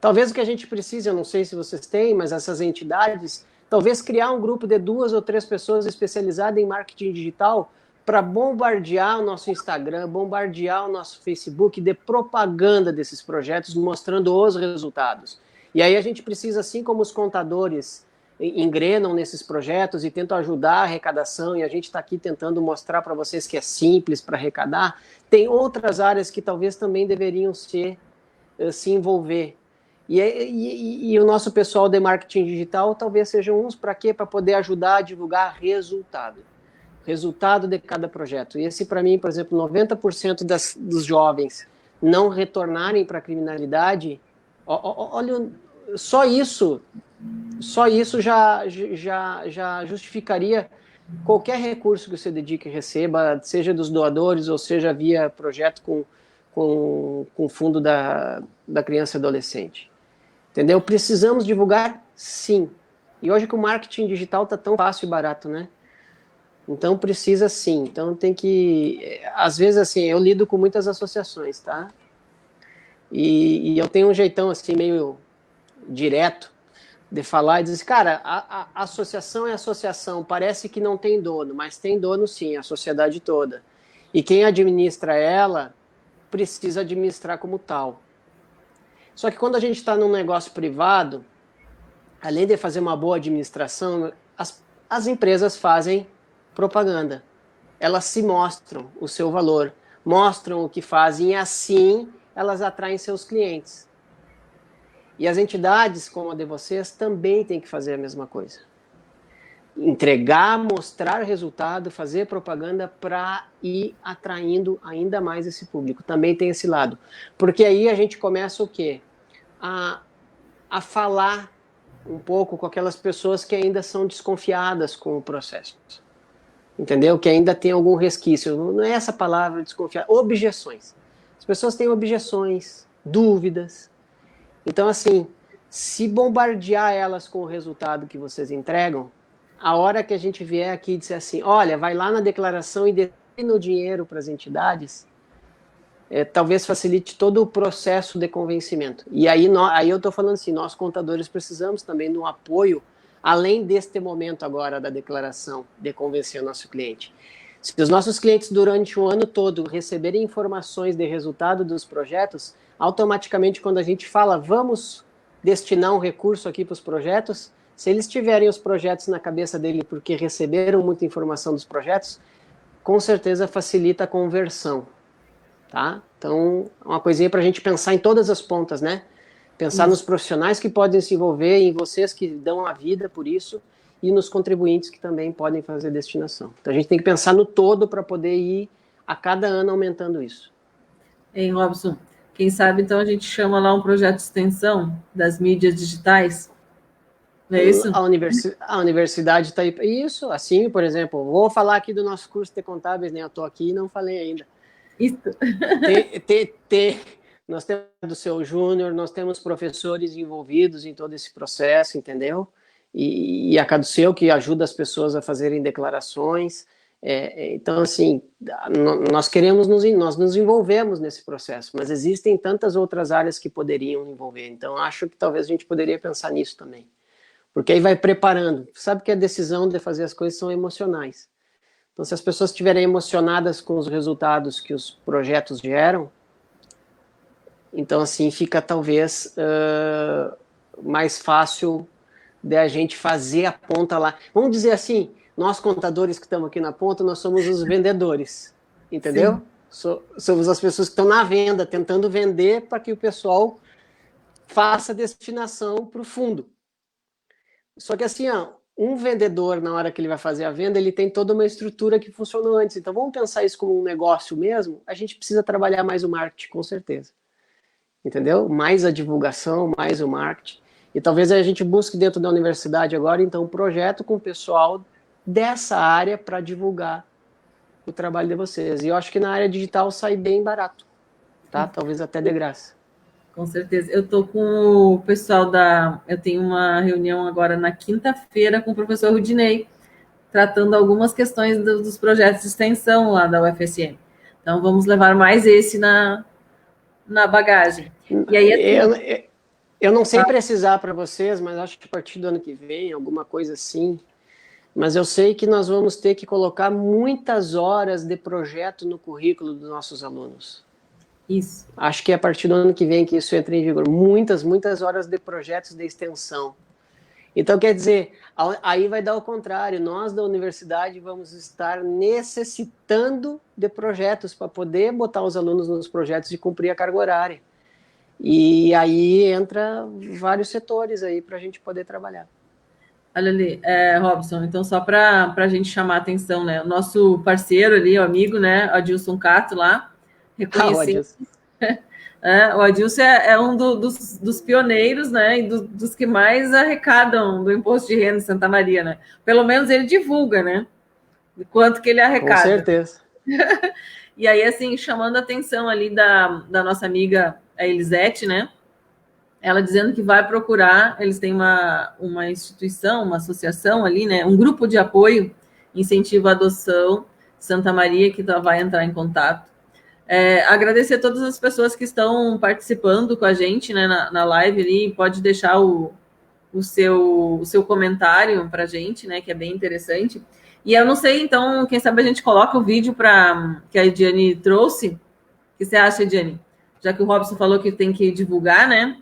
Talvez o que a gente precise, eu não sei se vocês têm, mas essas entidades, talvez criar um grupo de 2 ou 3 pessoas especializadas em marketing digital para bombardear o nosso Instagram, bombardear o nosso Facebook de propaganda desses projetos, mostrando os resultados. E aí a gente precisa, assim como os contadores engrenam nesses projetos e tentam ajudar a arrecadação, e a gente está aqui tentando mostrar para vocês que é simples para arrecadar, tem outras áreas que talvez também deveriam se envolver. E o nosso pessoal de marketing digital talvez sejam uns para quê? Para poder ajudar a divulgar resultado de cada projeto. E esse, para mim, por exemplo, 90% dos jovens não retornarem para a criminalidade, olha, só isso já justificaria qualquer recurso que o Se Dedique receba, seja dos doadores ou seja via projeto com fundo da criança e adolescente. Entendeu? Precisamos divulgar, sim. E hoje que o marketing digital está tão fácil e barato, né? Então precisa sim. Então tem que... Às vezes, assim, eu lido com muitas associações, tá? E eu tenho um jeitão, assim, meio direto de falar e dizer, cara, a associação é associação, parece que não tem dono, mas tem dono sim, a sociedade toda. E quem administra ela precisa administrar como tal. Só que quando a gente está num negócio privado, além de fazer uma boa administração, as empresas fazem propaganda. Elas se mostram o seu valor, mostram o que fazem e assim elas atraem seus clientes. E as entidades, como a de vocês, também têm que fazer a mesma coisa. Entregar, mostrar resultado, fazer propaganda para ir atraindo ainda mais esse público. Também tem esse lado. Porque aí a gente começa o quê? A falar um pouco com aquelas pessoas que ainda são desconfiadas com o processo. Entendeu? Que ainda tem algum resquício. Não é essa palavra desconfiar. Objeções. As pessoas têm objeções, dúvidas. Então, assim, se bombardear elas com o resultado que vocês entregam, a hora que a gente vier aqui e disser assim, olha, vai lá na declaração e destina o dinheiro para as entidades, talvez facilite todo o processo de convencimento. E aí eu estou falando assim, nós contadores precisamos também de um apoio, além deste momento agora da declaração, de convencer o nosso cliente. Se os nossos clientes durante o ano todo receberem informações de resultado dos projetos, automaticamente quando a gente fala, vamos destinar um recurso aqui para os projetos, se eles tiverem os projetos na cabeça dele porque receberam muita informação dos projetos, com certeza facilita a conversão, tá? Então, uma coisinha para a gente pensar em todas as pontas, né? Pensar nos profissionais que podem se envolver, em vocês que dão a vida por isso, e nos contribuintes que também podem fazer destinação. Então, a gente tem que pensar no todo para poder ir a cada ano aumentando isso. Hein, Robson? Quem sabe, então, a gente chama lá um projeto de extensão das mídias digitais? Não é isso? A universidade está aí. Isso, assim, por exemplo, vou falar aqui do nosso curso de contábeis, né? Eu estou aqui e não falei ainda. Isso. Nós temos do seu Júnior, nós temos professores envolvidos em todo esse processo, entendeu? E a Caduceu, que ajuda as pessoas a fazerem declarações. Então, assim, nós nos envolvemos nesse processo, mas existem tantas outras áreas que poderiam envolver. Então, acho que talvez a gente poderia pensar nisso também. Porque aí vai preparando. Sabe que a decisão de fazer as coisas são emocionais. Então, se as pessoas estiverem emocionadas com os resultados que os projetos geram, então, assim, fica talvez mais fácil de a gente fazer a ponta lá. Vamos dizer assim, nós contadores que estamos aqui na ponta, nós somos os vendedores, entendeu? Somos as pessoas que estão na venda, tentando vender para que o pessoal faça destinação para o fundo. Só que assim, um vendedor, na hora que ele vai fazer a venda, ele tem toda uma estrutura que funcionou antes. Então, vamos pensar isso como um negócio mesmo? A gente precisa trabalhar mais o marketing, com certeza. Entendeu? Mais a divulgação, mais o marketing. E talvez a gente busque dentro da universidade agora, então, um projeto com o pessoal dessa área para divulgar o trabalho de vocês. E eu acho que na área digital sai bem barato, tá? Talvez até de graça. Com certeza. Eu estou com o pessoal eu tenho uma reunião agora na quinta-feira com o professor Rudinei, tratando algumas questões dos projetos de extensão lá da UFSM. Então, vamos levar mais esse na bagagem. E aí, assim, eu não sei precisar para vocês, mas acho que a partir do ano que vem, alguma coisa assim. Mas eu sei que nós vamos ter que colocar muitas horas de projeto no currículo dos nossos alunos. Isso. Acho que é a partir do ano que vem que isso entra em vigor. Muitas horas de projetos de extensão. Então, quer dizer, aí vai dar o contrário. Nós da universidade vamos estar necessitando de projetos para poder botar os alunos nos projetos e cumprir a carga horária. E aí entra vários setores aí para a gente poder trabalhar. Olha ali, Robson, então só para a gente chamar a atenção, né? O nosso parceiro ali, o amigo, né? Adilson Cato lá, reconhecido. O Adilson é um dos pioneiros, né? E dos que mais arrecadam do imposto de renda em Santa Maria, né? Pelo menos ele divulga, né? De quanto que ele arrecada. Com certeza. E aí, assim, chamando a atenção ali da nossa amiga a Elisete, né? Ela dizendo que vai procurar, eles têm uma instituição, uma associação ali, né? Um grupo de apoio, incentivo à adoção, Santa Maria, que vai entrar em contato. Agradecer a todas as pessoas que estão participando com a gente, né, na live ali. Pode deixar o seu comentário para a gente, né, que é bem interessante. E eu não sei, então, quem sabe a gente coloca o vídeo que a Ediane trouxe. O que você acha, Ediane? Já que o Robson falou que tem que divulgar, né?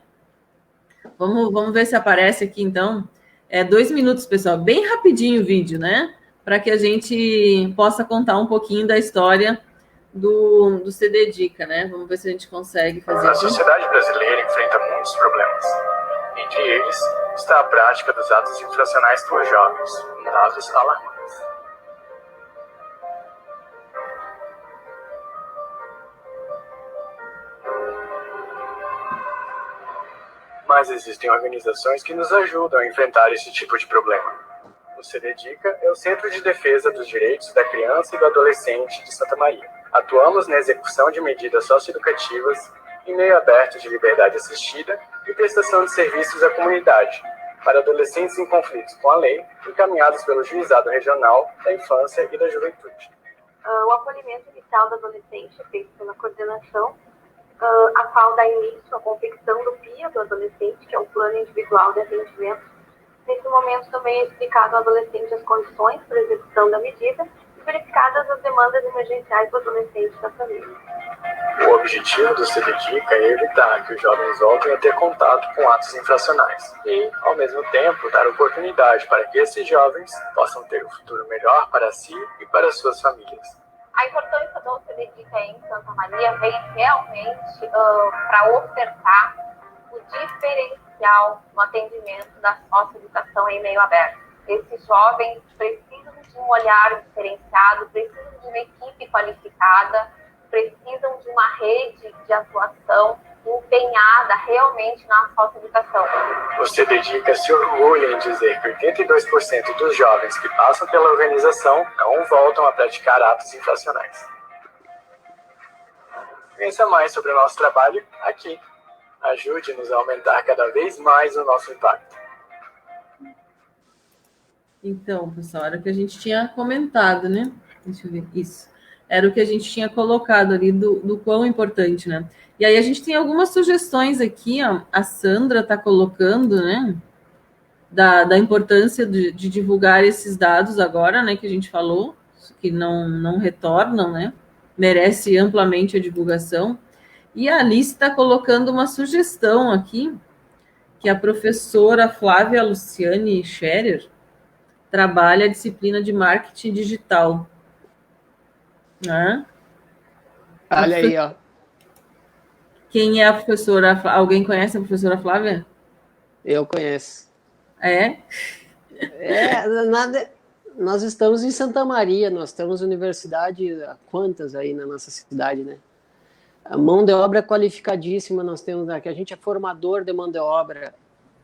Vamos ver se aparece aqui, então. 2 minutos, pessoal. Bem rapidinho o vídeo, né? Para que a gente possa contar um pouquinho da história do CD Dica, né? Vamos ver se a gente consegue fazer A aqui. sociedade brasileira enfrenta muitos problemas. Entre eles está a prática dos atos infracionais por jovens, dados alarmantes. Mas existem organizações que nos ajudam a enfrentar esse tipo de problema. O CD Dica é o Centro de Defesa dos Direitos da Criança e do Adolescente de Santa Maria. Atuamos na execução de medidas socioeducativas, em meio aberto de liberdade assistida e prestação de serviços à comunidade, para adolescentes em conflitos com a lei, encaminhados pelo Juizado Regional da Infância e da Juventude. O acolhimento inicial do adolescente é feito pela coordenação, a qual dá início à confecção do PIA do adolescente, que é o Plano Individual de Atendimento. Nesse momento também é explicado ao adolescente as condições para a execução da medida e verificadas as demandas emergenciais do adolescente e da família. O objetivo do CD Dica é evitar que os jovens voltem a ter contato com atos infracionais e, ao mesmo tempo, dar oportunidade para que esses jovens possam ter um futuro melhor para si e para suas famílias. A importância do CD Dica em Santa Maria vem realmente para ofertar o diferencial no atendimento da socioeducação em meio aberto. Esses jovens precisam de um olhar diferenciado, precisam de uma equipe qualificada, precisam de uma rede de atuação empenhada realmente na socioeducação. O CD Dica se orgulha em dizer que 82% dos jovens que passam pela organização não voltam a praticar atos infracionais. Conheça mais sobre o nosso trabalho aqui. Ajude-nos a aumentar cada vez mais o nosso impacto. Então, pessoal, era o que a gente tinha comentado, né? Deixa eu ver. Isso. Era o que a gente tinha colocado ali do quão importante, né? E aí a gente tem algumas sugestões aqui, ó. A Sandra está colocando, né? Da importância de divulgar esses dados agora, né? Que a gente falou, que não retornam, né? Merece amplamente a divulgação. E a Alice está colocando uma sugestão aqui, que a professora Flávia Luciane Scherer trabalha a disciplina de marketing digital. Né? Olha aí, ó. Quem é a professora? Alguém conhece a professora Flávia? Eu conheço. É? Nós estamos em Santa Maria, nós temos universidade, quantas aí na nossa cidade, né? A mão de obra é qualificadíssima, nós temos aqui, a gente é formador de mão de obra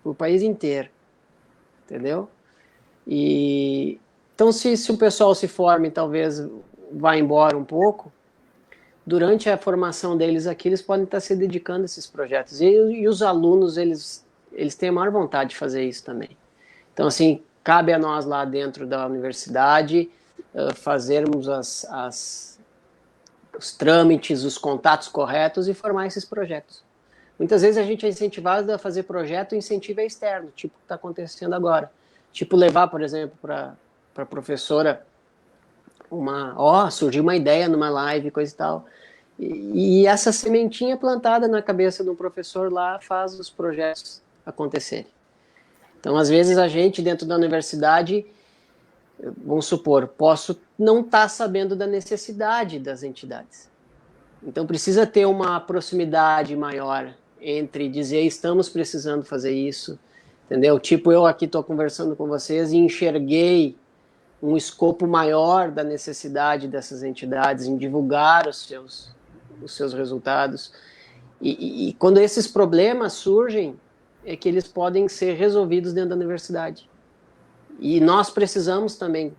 para o país inteiro, entendeu? E então, se o pessoal se forma e talvez vá embora um pouco, durante a formação deles aqui, eles podem estar se dedicando a esses projetos. E os alunos, eles têm a maior vontade de fazer isso também. Então, assim, cabe a nós lá dentro da universidade fazermos os trâmites, os contatos corretos e formar esses projetos. Muitas vezes a gente é incentivado a fazer projeto e incentivo é externo, tipo o que está acontecendo agora. Tipo levar, por exemplo, para a professora surgiu uma ideia numa live, coisa e tal. E essa sementinha plantada na cabeça do professor lá faz os projetos acontecerem. Então, às vezes, a gente, dentro da universidade, vamos supor, posso não estar sabendo da necessidade das entidades. Então, precisa ter uma proximidade maior entre dizer, estamos precisando fazer isso, entendeu? Tipo, eu aqui estou conversando com vocês e enxerguei um escopo maior da necessidade dessas entidades em divulgar os seus resultados. E quando esses problemas surgem, é que eles podem ser resolvidos dentro da universidade. E nós precisamos também,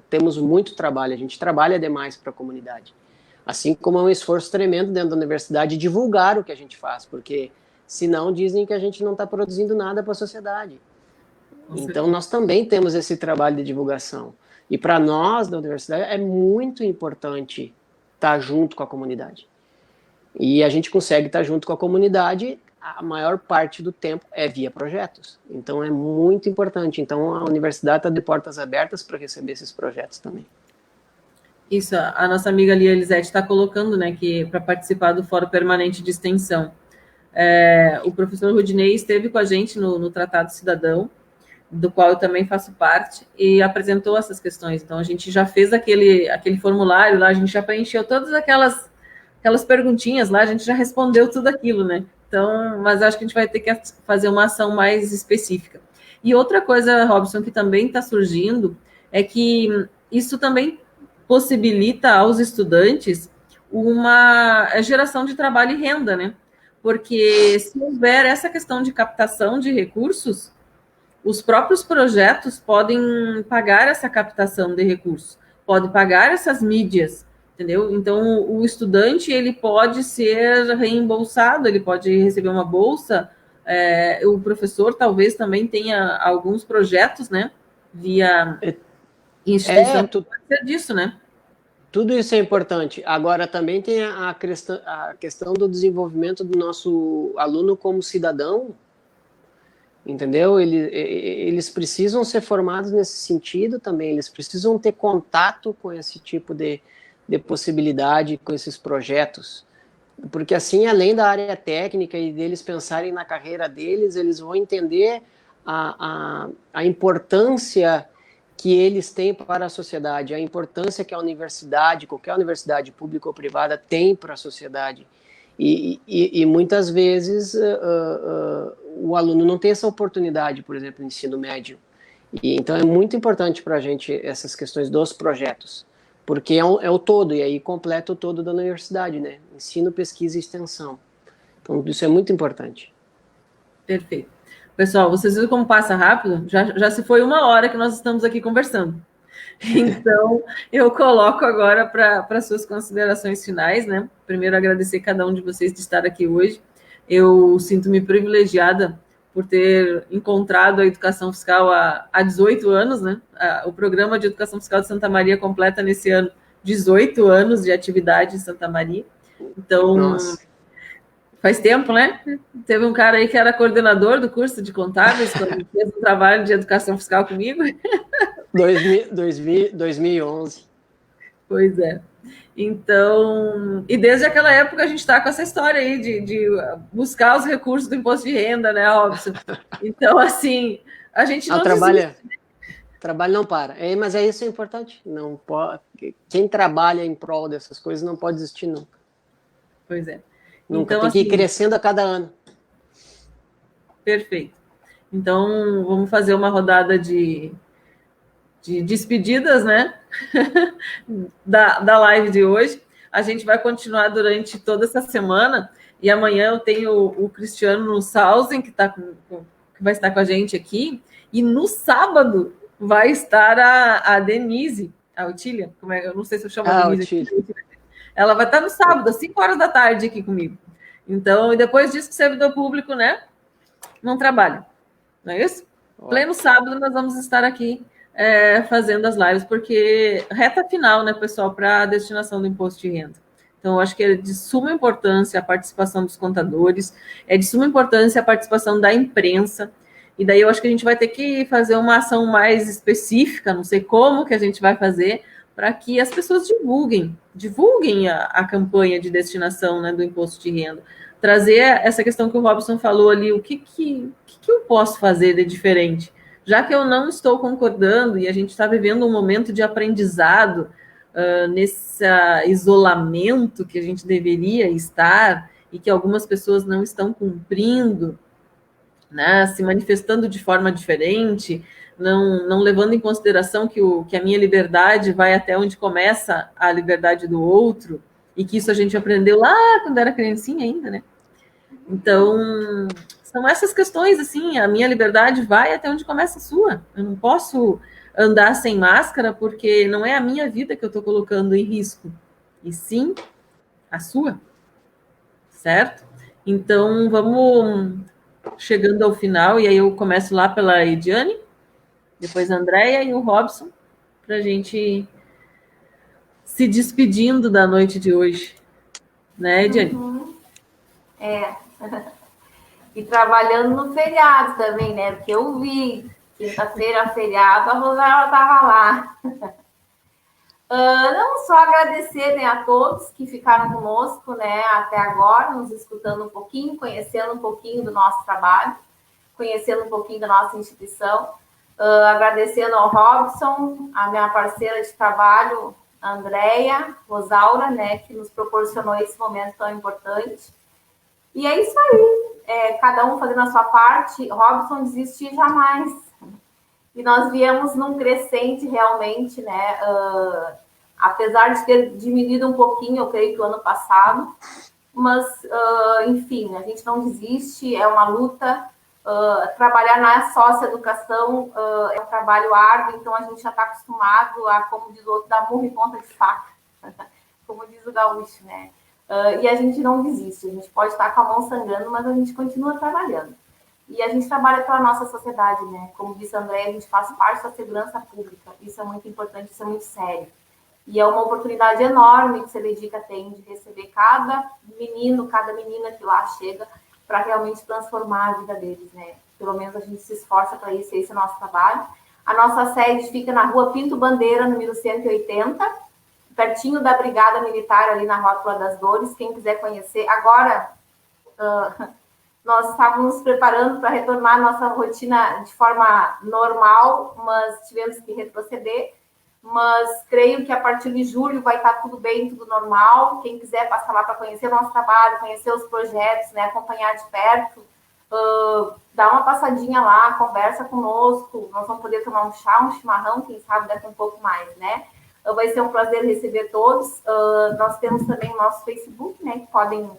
temos muito trabalho, a gente trabalha demais para a comunidade. Assim como é um esforço tremendo dentro da universidade divulgar o que a gente faz, porque senão dizem que a gente não está produzindo nada para a sociedade. Então, nós também temos esse trabalho de divulgação. E para nós, da universidade, é muito importante estar junto com a comunidade. E a gente consegue estar junto com a comunidade, a maior parte do tempo é via projetos. Então, é muito importante. Então, a universidade está de portas abertas para receber esses projetos também. Isso, a nossa amiga Lia Elisete está colocando, né, que para participar do Fórum Permanente de Extensão. O professor Rudinei esteve com a gente no Tratado Cidadão, do qual eu também faço parte, e apresentou essas questões. Então, a gente já fez aquele formulário lá, a gente já preencheu todas aquelas perguntinhas lá, a gente já respondeu tudo aquilo, né? Então, mas acho que a gente vai ter que fazer uma ação mais específica. E outra coisa, Robson, que também está surgindo, é que isso também possibilita aos estudantes uma geração de trabalho e renda, né? Porque se houver essa questão de captação de recursos, os próprios projetos podem pagar essa captação de recursos, pode pagar essas mídias, entendeu? Então, o estudante, ele pode ser reembolsado, ele pode receber uma bolsa, o professor talvez também tenha alguns projetos, né, via instituição, pode ser disso, né? Tudo isso é importante. Agora, também tem a questão do desenvolvimento do nosso aluno como cidadão, entendeu? Eles precisam ser formados nesse sentido também, eles precisam ter contato com esse tipo de possibilidade, com esses projetos, porque assim, além da área técnica e deles pensarem na carreira deles, eles vão entender a importância que eles têm para a sociedade, a importância que a universidade, qualquer universidade pública ou privada, tem para a sociedade. E muitas vezes o aluno não tem essa oportunidade, por exemplo, no ensino médio. Então é muito importante para a gente essas questões dos projetos, porque é o todo, e aí completa o todo da universidade, né? Ensino, pesquisa e extensão. Então isso é muito importante. Perfeito. Pessoal, vocês viram como passa rápido? Já se foi 1 hora que nós estamos aqui conversando. Então, eu coloco agora para suas considerações finais, né? Primeiro, agradecer cada um de vocês de estar aqui hoje. Eu sinto-me privilegiada por ter encontrado a educação fiscal há 18 anos, né? O programa de educação fiscal de Santa Maria completa nesse ano 18 anos de atividade em Santa Maria. Então, nossa, faz tempo, né? Teve um cara aí que era coordenador do curso de contábeis, quando fez um trabalho de educação fiscal comigo. 2011. Pois é. Então, e desde aquela época a gente está com essa história aí de buscar os recursos do imposto de renda, né, Robson? Então, assim, a gente não trabalho não para. Mas isso é importante. Não pode, quem trabalha em prol dessas coisas não pode desistir nunca. Pois é. Nunca, então, tem que ir crescendo a cada ano. Perfeito. Então, vamos fazer uma rodada de despedidas, né? da live de hoje. A gente vai continuar durante toda essa semana, e amanhã eu tenho o Cristiano Sausen, que vai estar com a gente aqui, e no sábado vai estar a Denise, a Otília, eu não sei se eu chamo a Denise. Ela vai estar no sábado, às 5 horas da tarde aqui comigo. Então, e depois disso que o servidor público, né, não trabalha. Não é isso? Pleno sábado nós vamos estar aqui fazendo as lives, porque reta final, né, pessoal, para a destinação do imposto de renda. Então, eu acho que é de suma importância a participação dos contadores, é de suma importância a participação da imprensa, e daí eu acho que a gente vai ter que fazer uma ação mais específica, não sei como que a gente vai fazer, para que as pessoas divulguem a campanha de destinação, né, do imposto de renda. Trazer essa questão que o Robson falou ali, o que eu posso fazer de diferente? Já que eu não estou concordando e a gente está vivendo um momento de aprendizado nesse isolamento que a gente deveria estar e que algumas pessoas não estão cumprindo, né, se manifestando de forma diferente, não levando em consideração que a minha liberdade vai até onde começa a liberdade do outro, e que isso a gente aprendeu lá quando era criancinha ainda, né? Então, são essas questões, assim, a minha liberdade vai até onde começa a sua. Eu não posso andar sem máscara porque não é a minha vida que eu estou colocando em risco, e sim a sua, certo? Então, vamos chegando ao final, e aí eu começo lá pela Ediane, depois a Andréia e o Robson, para a gente se despedindo da noite de hoje. Né, Ediane? Uhum. E trabalhando no feriado também, né? Porque eu vi, quinta-feira, feriado, a Rosana estava lá. Não só agradecer, né, a todos que ficaram conosco, né, até agora, nos escutando um pouquinho, conhecendo um pouquinho do nosso trabalho, conhecendo um pouquinho da nossa instituição, Agradecendo ao Robson, a minha parceira de trabalho, a Andréia, Rosaura, né, que nos proporcionou esse momento tão importante. E é isso aí, cada um fazendo a sua parte. Robson, desistir jamais. E nós viemos num crescente realmente, né, apesar de ter diminuído um pouquinho, eu creio que o ano passado, mas, enfim, a gente não desiste, é uma luta. Trabalhar na socioeducação é um trabalho árduo, então a gente já está acostumado a, como diz o outro, dar murro em ponta de faca, como diz o gaúcho, né? E a gente não desiste, a gente pode estar com a mão sangrando, mas a gente continua trabalhando. E a gente trabalha pela nossa sociedade, né? Como disse a André, a gente faz parte da segurança pública, isso é muito importante, isso é muito sério. E é uma oportunidade enorme que a Dedica tem de receber cada menino, cada menina que lá chega, para realmente transformar a vida deles, né? Pelo menos a gente se esforça para isso, esse é o nosso trabalho. A nossa sede fica na rua Pinto Bandeira, número 180, pertinho da Brigada Militar, ali na Rótula das Dores, quem quiser conhecer. Agora, nós estávamos nos preparando para retornar à nossa rotina de forma normal, mas tivemos que retroceder. Mas creio que a partir de julho vai estar tudo bem, tudo normal. Quem quiser passar lá para conhecer o nosso trabalho, conhecer os projetos, né, acompanhar de perto, dá uma passadinha lá, conversa conosco. Nós vamos poder tomar um chá, um chimarrão, quem sabe daqui um pouco mais, né? Vai ser um prazer receber todos. Nós temos também o nosso Facebook, né, que podem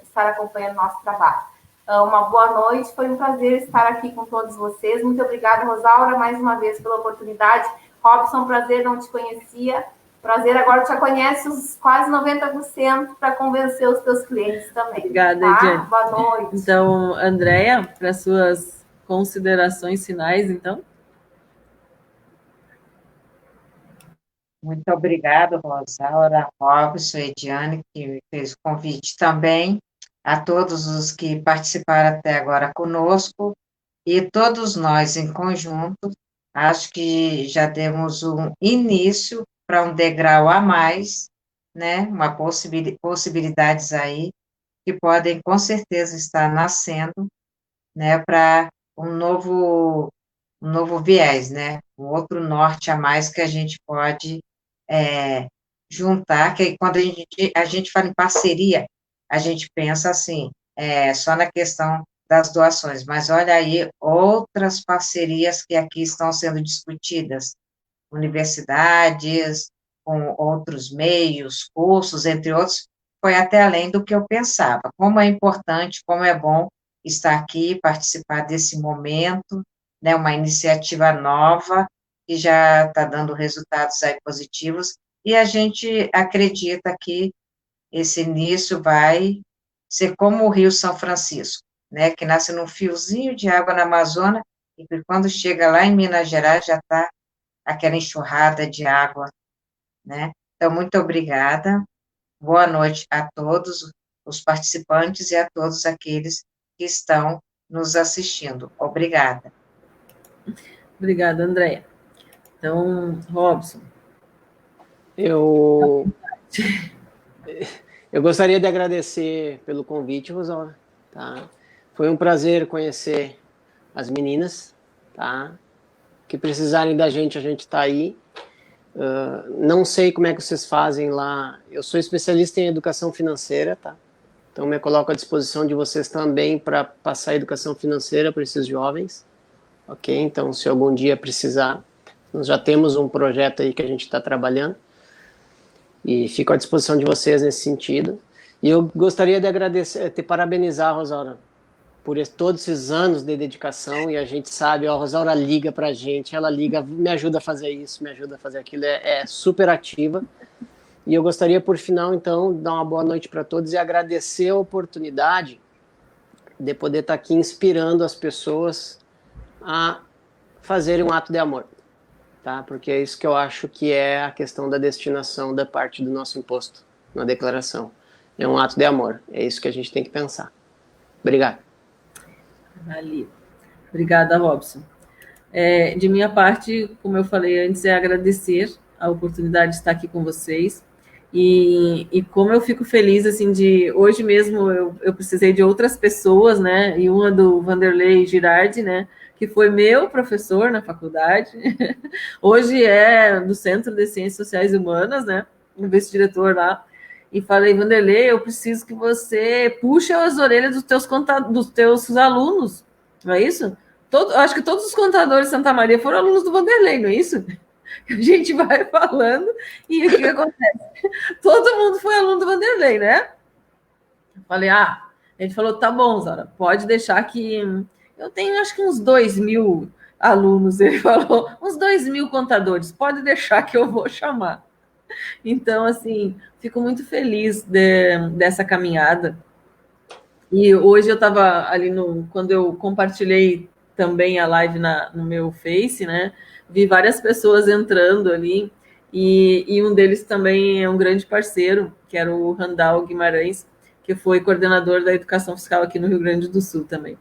estar acompanhando o nosso trabalho. Uma boa noite, foi um prazer estar aqui com todos vocês. Muito obrigada, Rosaura, mais uma vez pela oportunidade. Robson, prazer, não te conhecia. Prazer, agora te conhece os quase 90% para convencer os teus clientes também. Obrigada, tá? Ediane. Boa noite. Então, Andréia, para suas considerações finais, então. Muito obrigada, Rosaura, Robson, Ediane, que me fez o convite também, a todos os que participaram até agora conosco, e todos nós em conjunto. Acho que já demos um início para um degrau a mais, né? Uma possibilidades aí que podem com certeza estar nascendo, né? Para um novo viés, né? Um outro norte a mais que a gente pode juntar. Que quando a gente fala em parceria, a gente pensa assim, só na questão das doações, mas olha aí outras parcerias que aqui estão sendo discutidas, universidades, com outros meios, cursos, entre outros, foi até além do que eu pensava. Como é importante, como é bom estar aqui, participar desse momento, né, uma iniciativa nova, que já está dando resultados aí positivos, e a gente acredita que esse início vai ser como o Rio São Francisco, né, que nasce num fiozinho de água na Amazônia, e que quando chega lá em Minas Gerais já está aquela enxurrada de água, né? Então, muito obrigada, boa noite a todos os participantes e a todos aqueles que estão nos assistindo. Obrigada. Obrigada, Andréia. Então, Robson. Eu gostaria de agradecer pelo convite, Rosaura, tá? Foi um prazer conhecer as meninas, tá? Que precisarem da gente, a gente está aí. Não sei como é que vocês fazem lá. Eu sou especialista em educação financeira, tá? Então me coloco à disposição de vocês também para passar educação financeira para esses jovens, ok? Então, se algum dia precisar, nós já temos um projeto aí que a gente está trabalhando e fico à disposição de vocês nesse sentido. E eu gostaria de agradecer, te parabenizar, Rosaura, por todos esses anos de dedicação, e a gente sabe, a Rosaura liga pra gente, ela liga, me ajuda a fazer isso, me ajuda a fazer aquilo, é super ativa. E eu gostaria, por final, então, dar uma boa noite para todos e agradecer a oportunidade de poder estar aqui inspirando as pessoas a fazerem um ato de amor, tá? Porque é isso que eu acho que é a questão da destinação da parte do nosso imposto na declaração. É um ato de amor, é isso que a gente tem que pensar. Obrigado. Ali. Obrigada, Robson. De minha parte, como eu falei antes, é agradecer a oportunidade de estar aqui com vocês E como eu fico feliz, assim, de... Hoje mesmo eu precisei de outras pessoas, né? E uma do Vanderlei Girardi, né? Que foi meu professor na faculdade. Hoje é do Centro de Ciências Sociais e Humanas, né? Um vice-diretor lá. E falei, Vanderlei, eu preciso que você puxe as orelhas dos teus alunos. Não é isso? Acho que todos os contadores de Santa Maria foram alunos do Vanderlei, não é isso? A gente vai falando e o que acontece? Todo mundo foi aluno do Vanderlei, né? Falei, a gente falou, tá bom, Zara, pode deixar que... Eu tenho, acho que uns 2.000 alunos, ele falou, uns 2.000 contadores, pode deixar que eu vou chamar. Então, assim, fico muito feliz dessa caminhada. E hoje eu estava ali quando eu compartilhei também a live no meu Face, né? Vi várias pessoas entrando ali, e um deles também é um grande parceiro, que era o Randall Guimarães, que foi coordenador da educação fiscal aqui no Rio Grande do Sul também.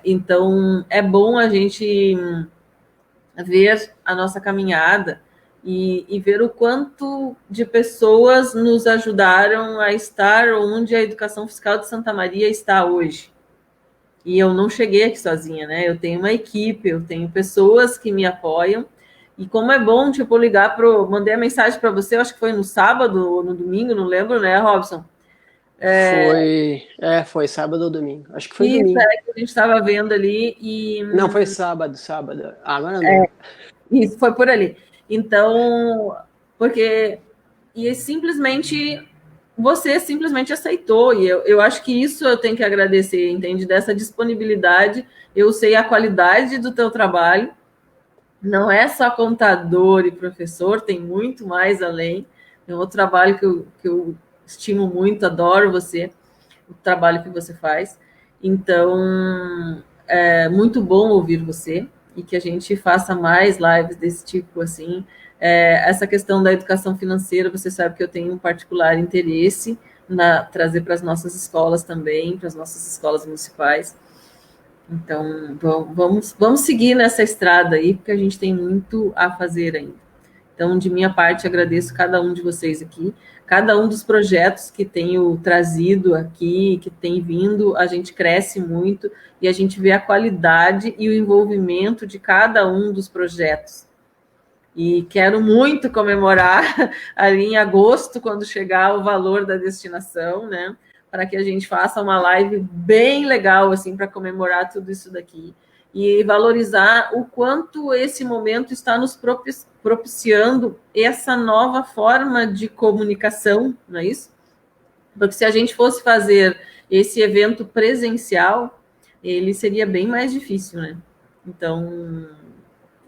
Então, é bom a gente ver a nossa caminhada e ver o quanto de pessoas nos ajudaram a estar onde a educação fiscal de Santa Maria está hoje. E eu não cheguei aqui sozinha, né? Eu tenho uma equipe, eu tenho pessoas que me apoiam. E como é bom, tipo, ligar mandei a mensagem para você, acho que foi no sábado ou no domingo, não lembro, né, Robson? Foi sábado ou domingo. Acho que foi Isso, domingo. que a gente estava vendo ali e... Não, foi sábado. Agora não. Isso, foi por ali. Então, porque... E simplesmente... Você simplesmente aceitou, e eu acho que isso eu tenho que agradecer, entende? Dessa disponibilidade, eu sei a qualidade do teu trabalho, não é só contador e professor, tem muito mais além, é um outro trabalho que eu estimo muito, adoro você, o trabalho que você faz, então é muito bom ouvir você, e que a gente faça mais lives desse tipo, assim. Essa questão da educação financeira, você sabe que eu tenho um particular interesse trazer para as nossas escolas também, para as nossas escolas municipais. Então, vamos seguir nessa estrada aí, porque a gente tem muito a fazer ainda. Então, de minha parte, agradeço cada um de vocês aqui, cada um dos projetos que tenho trazido aqui, que tem vindo, a gente cresce muito e a gente vê a qualidade e o envolvimento de cada um dos projetos. E quero muito comemorar ali em agosto, quando chegar o valor da destinação, né? Para que a gente faça uma live bem legal, assim, para comemorar tudo isso daqui. E valorizar o quanto esse momento está nos propiciando essa nova forma de comunicação, não é isso? Porque se a gente fosse fazer esse evento presencial, ele seria bem mais difícil, né? Então,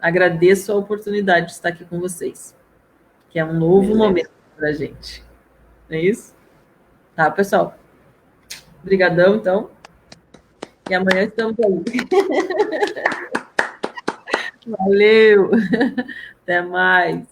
agradeço a oportunidade de estar aqui com vocês, que é um novo momento para a gente. Não é isso? Tá, pessoal? Obrigadão, então. E amanhã estamos aí. Valeu! Até mais!